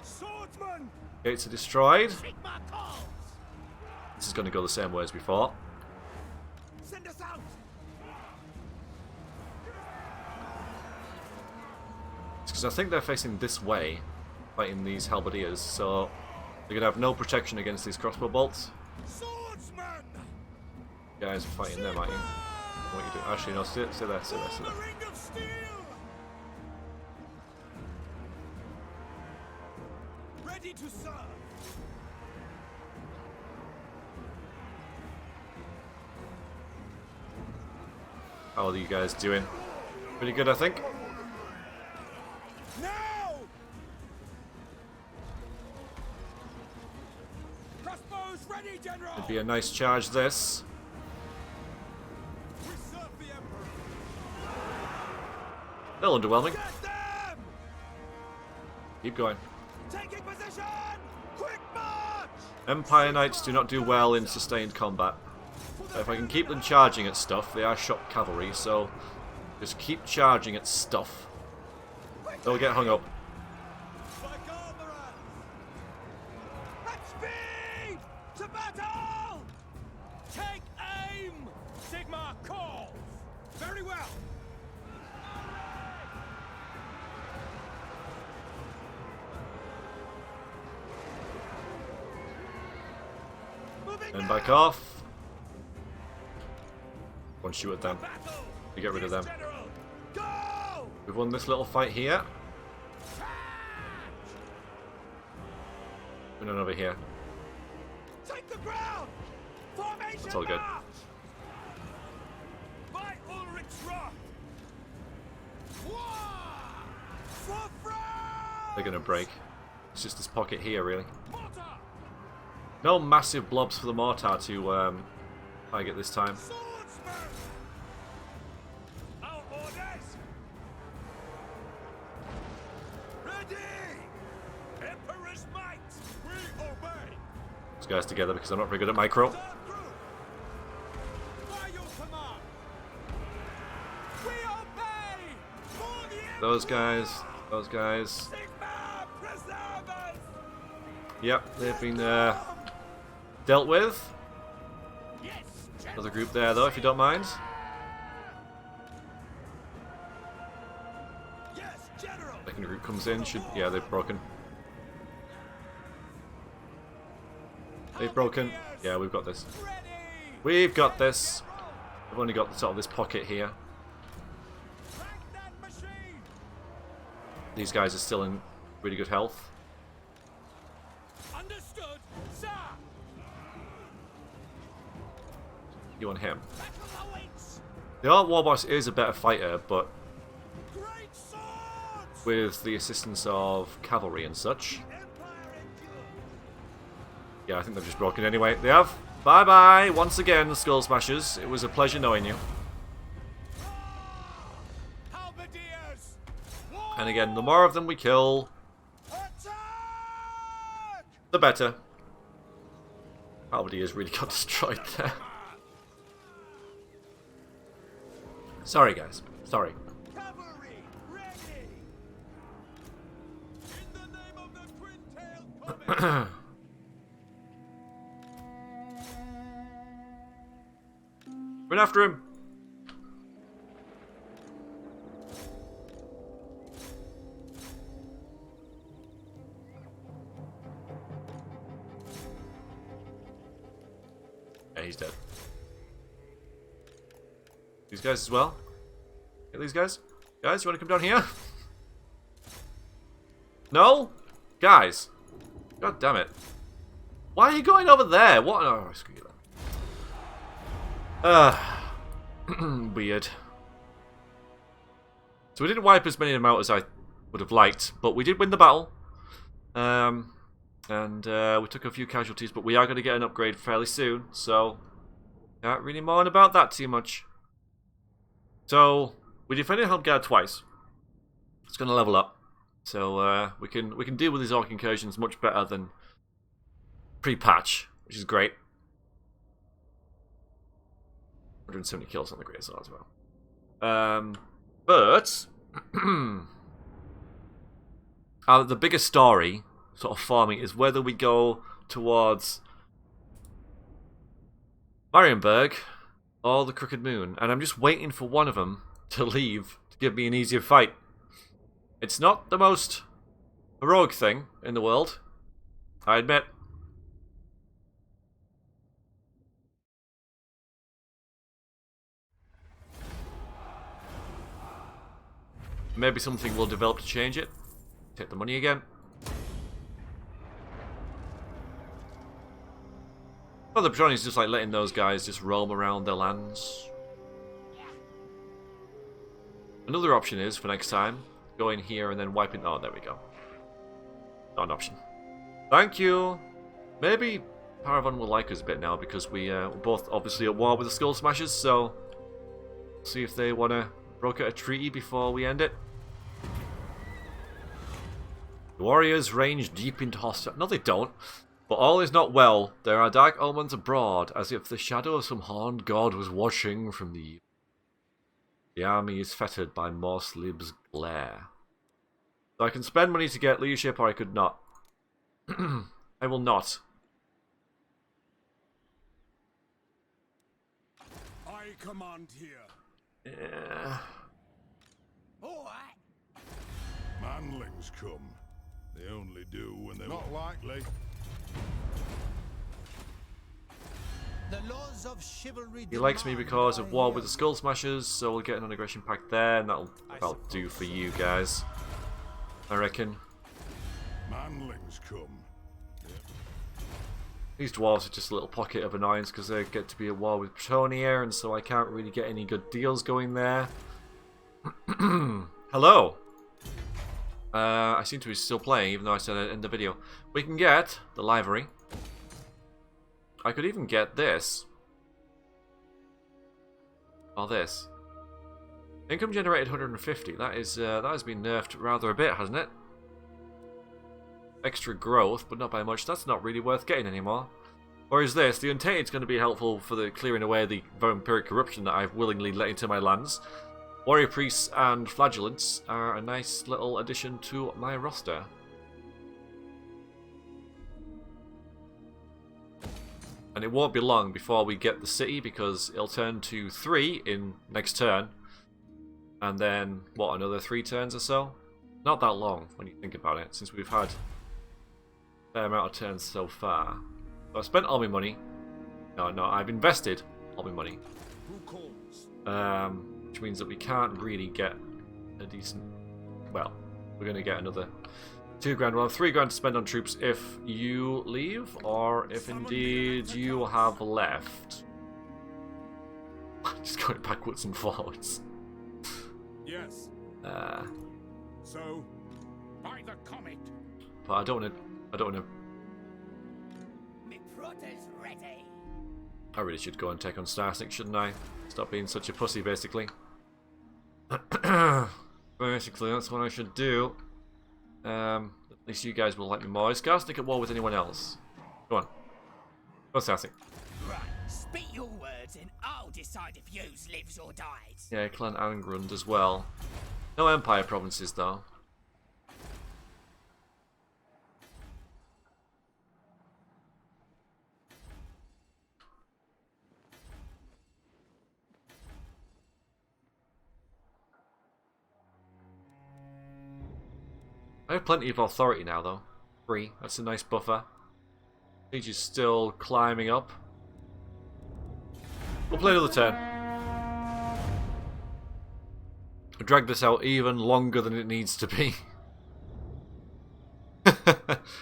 Swordsman! gates are destroyed. Sigmar calls! This is going to go the same way as before. Send us out! Because I think they're facing this way, fighting these halberdiers, so they're going to have no protection against these crossbow bolts. Swordsman! Guys are fighting them, aren't you? What are you doing? Actually, no, stay there, stay there, stay there. The ring of steel! Ready to serve! How are you guys doing? Pretty good, I think. Now! Crossbows ready, General! It'd be a nice charge, this. We serve the Emperor! A little underwhelming. Get them! Keep going. Taking position! Quick march! Empire Knights do not do well in sustained combat. But if I can keep them charging at stuff, they are shock cavalry, so just keep charging at stuff. They'll get hung up. Like armorers! At speed! To battle! Take aim! Sigmar calls! Very well! Moving And now! back off. One shoot at them. Battle! We get rid of Yes, them. General! Go! We've won this little fight here. We're not over here. Take the ground! Formation That's all good. march! By Ulrich's wrath! For France! They're gonna break. It's just this pocket here, really. Mortar! No massive blobs for the mortar to target this time. Swordsman! Our orders! Ready! Emperor's might! We obey! These guys together because I'm not very good at micro. Third group! By your command! We obey! For the Those guys. Those guys. Sigma preservers! Yep, they've been dealt with. Yes, Another group there, though, if you don't mind. yes, General! Second group comes in. Yeah, they've broken. They've broken. Yeah, we've got this. Ready! We've got this. We've only got sort of this pocket here. Crank that machine! These guys are still in really good health. Understood, sir! You want him. Battle awaits! The Art Warboss is a better fighter, but Great swords! with the assistance of cavalry and such. Empire endures! Yeah, I think they've just broken anyway. They have. Bye-bye, once again, Skull Smashers. It was a pleasure knowing you. Halberdiers! War! And again, the more of them we kill, Attack! the better. Halberdiers really got destroyed there. Sorry, guys. Sorry. Cavalry, ready! In the name of the twin-tailed comet! Run after him. Yeah, he's dead. These guys as well. Get these guys. Guys, you want to come down here? No? Guys. God damn it. Why are you going over there? What? Oh, screw you then. Weird. So we didn't wipe as many of them out as I would have liked, but we did win the battle. And we took a few casualties, but we are going to get an upgrade fairly soon, so can't really moan about that too much. So we defended Helmgart twice. It's going to level up, so we can deal with these orc incursions much better than pre-patch, which is great. 170 kills on the Great Sword as well. But the bigger story, sort of farming, is whether we go towards Marienburg or the Crooked Moon. And I'm just waiting for one of them to leave to give me an easier fight. It's not the most heroic thing in the world, I admit. Maybe something will develop to change it. Take the money again. Well, the Patroni is just like letting those guys just roam around their lands. Another option is, for next time, going here and then wiping... Oh, there we go. Not an option. Thank you! Maybe Paravan will like us a bit now, because we're both obviously at war with the Skull Smashers, so... See if they want to broker a treaty before we end it. The warriors range deep into hostile... No, they don't. But all is not well. There are dark omens abroad, as if the shadow of some horned god was watching from the... The army is fettered by Morse Lib's glare. So I can spend money to get leadership, or I could not. I will not. I command here. Yeah. All right. Manlings come. They only do when they're not likely. The laws of chivalry. He likes me because of War with the Skull Smashers, so we'll get an aggression pack there, and that'll do for you guys, I reckon. Manlings come. These dwarves are just a little pocket of annoyance because they get to be at war with Bretonia, and so I can't really get any good deals going there. Hello. I seem to be still playing, even though I said it in the video. We can get the livery. I could even get this. Or this. Income generated 150. That has been nerfed rather a bit, hasn't it? Extra growth, but not by much. That's not really worth getting anymore. Or is this? The Untainted's going to be helpful for the clearing away the vampiric corruption that I've willingly let into my lands. Warrior Priests and Flagellants are a nice little addition to my roster. And it won't be long before we get the city, because it'll turn to 3 in next turn. And then, what, another 3 turns or so? Not that long when you think about it, since we've had a fair amount of turns so far. So I've spent all my money. No, I've invested all my money. Which means that we can't really get a decent... Well, we're going to get another 2 grand. We'll have 3 grand to spend on troops if you leave, or if indeed you have left. Just going backwards and forwards. Yes. So, by the comet. But I don't want to. Me protest ready. I really should go and take on Starsnick, shouldn't I? Stop being such a pussy, basically. Basically, that's what I should do. At least you guys will like me more. Is Starsnick at war with anyone else? Go on. Go on, Starsnick. Right, spit your words and I'll decide if yours lives or dies. Yeah, Clan Angrund as well. No Empire provinces, though. I have plenty of authority now, though. 3. That's a nice buffer. Siege is still climbing up. We'll play another turn. I'll drag this out even longer than it needs to be.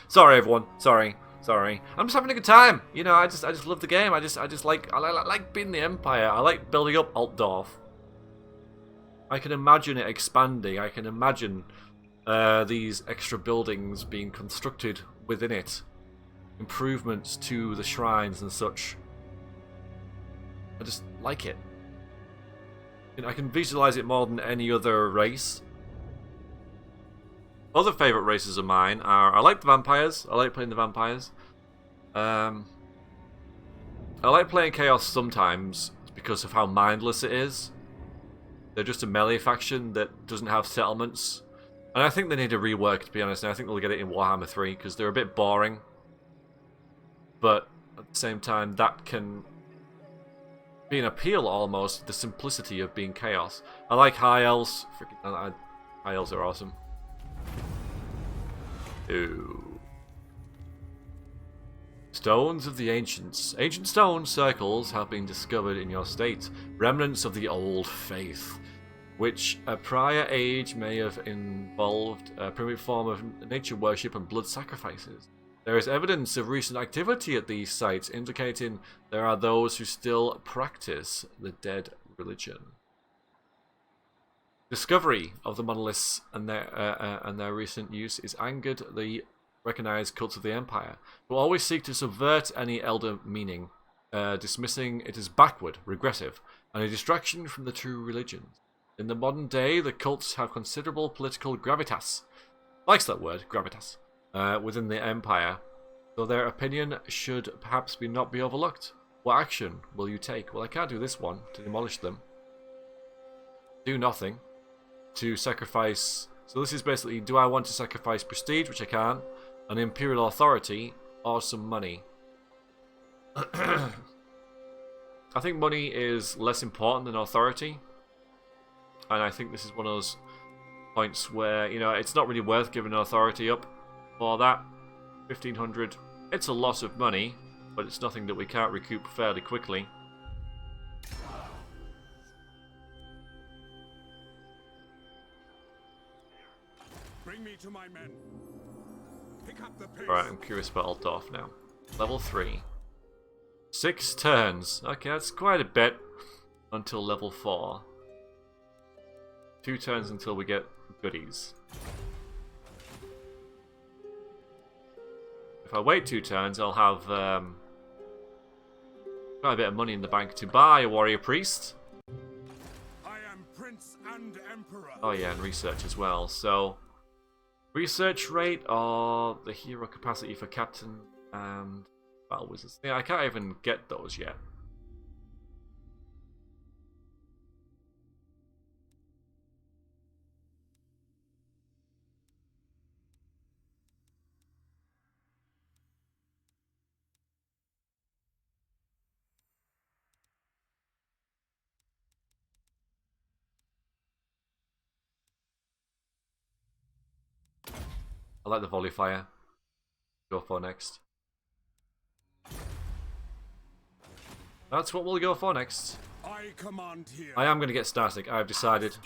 Sorry, everyone. Sorry. I'm just having a good time. You know, I just love the game. I like being the Empire. I like building up Altdorf. I can imagine it expanding. I can imagine these extra buildings being constructed within it. Improvements to the shrines and such. I just like it. I can visualize it more than any other race. Other favourite races of mine are... I like the vampires. I like playing the vampires. I like playing Chaos sometimes because of how mindless it is. They're just a melee faction that doesn't have settlements. And I think they need a rework, to be honest. And I think they'll get it in Warhammer 3 because they're a bit boring. But at the same time, that can be an appeal almost, the simplicity of being Chaos. I like High Elves. High Elves are awesome. Ooh. Stones of the Ancients. Ancient stone circles have been discovered in your state. Remnants of the old faith, which a prior age may have involved a primitive form of nature worship and blood sacrifices. There is evidence of recent activity at these sites, indicating there are those who still practice the dead religion. Discovery of the monoliths and their recent use is angered the recognized cults of the Empire, who always seek to subvert any elder meaning, dismissing it as backward, regressive, and a distraction from the true religions. In the modern day, the cults have considerable political gravitas. Likes that word, gravitas. Within the Empire, so their opinion should perhaps not be overlooked. What action will you take? Well, I can't do this one to demolish them. Do nothing. To sacrifice... So this is basically, do I want to sacrifice prestige, which I can, an imperial authority, or some money? I think money is less important than authority. And I think this is one of those points where, you know, it's not really worth giving an authority up for that. 1,500. It's a lot of money, but it's nothing that we can't recoup fairly quickly. Bring me to my men. Pick up the pace. Alright, I'm curious about Altdorf now. Level 3. 6 turns. Okay, that's quite a bit until level 4. 2 turns until we get goodies. If I wait 2 turns, I'll have quite a bit of money in the bank to buy a warrior priest. I am prince and emperor. Oh yeah, and research as well. So, research rate or the hero capacity for captain and battle wizards. Yeah, I can't even get those yet. I like the volley fire. Go for next. That's what we'll go for next. I command here. I am going to get static, I've decided.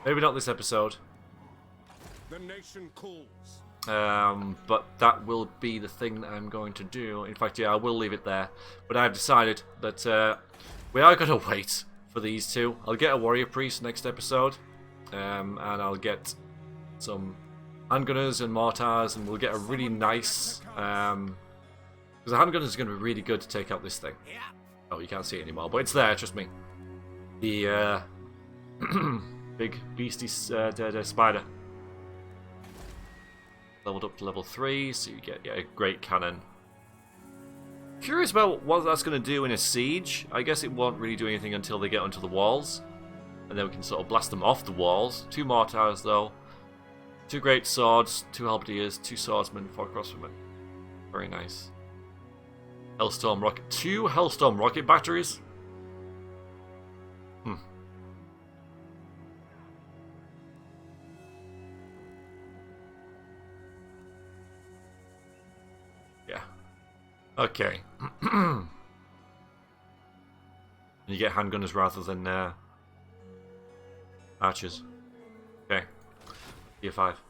Maybe not this episode. The nation calls. But that will be the thing that I'm going to do. In fact, yeah, I will leave it there. But I've decided that we are going to wait for these two. I'll get a warrior priest next episode. And I'll get some handgunners and mortars, and we'll get a really nice... because the handgunners is going to be really good to take out this thing. Oh, you can't see it anymore, but it's there, trust me. The big beastie spider. Leveled up to level 3, so you get a great cannon. Curious about what that's going to do in a siege. I guess it won't really do anything until they get onto the walls. And then we can sort of blast them off the walls. 2 mortars though. 2 great swords, 2 halberdiers, 2 swordsmen, 4 crossbowmen. Very nice. Hellstorm rocket. 2 Hellstorm rocket batteries? Yeah. Okay. You get handgunners rather than archers. Okay. Tier 5.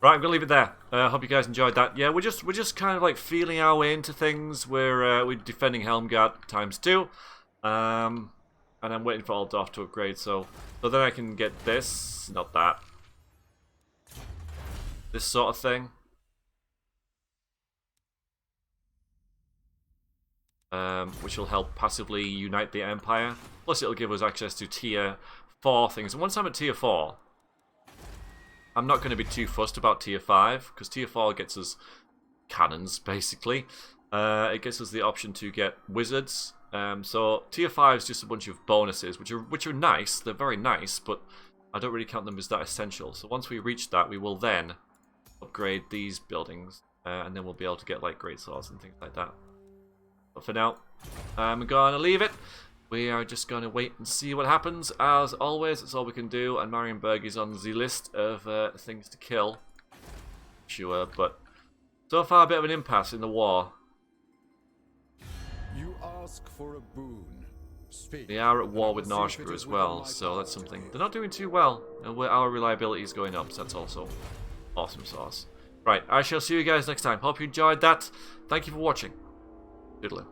Right, I'm gonna leave it there. Hope you guys enjoyed that. Yeah, we're just kind of like feeling our way into things. We're defending Helmgart ×2, and I'm waiting for Altdorf to upgrade. So then I can get this, not that, this sort of thing. Which will help passively unite the Empire. Plus, it'll give us access to tier 4 things. And once I'm at tier 4. I'm not going to be too fussed about tier 5, because tier 4 gets us cannons, basically. It gives us the option to get wizards. So tier 5 is just a bunch of bonuses, which are nice. They're very nice, but I don't really count them as that essential. So once we reach that, we will then upgrade these buildings, and then we'll be able to get like great swords and things like that. But for now, I'm going to leave it. We are just going to wait and see what happens. As always, that's all we can do. And Marienburg is on the list of things to kill. Sure, but so far a bit of an impasse in the war. You ask for a boon. Speak. They are at war with Norshbru as well, so that's something. They're not doing too well, and our reliability is going up, so that's also awesome sauce. Right, I shall see you guys next time. Hope you enjoyed that. Thank you for watching. Toodaloo.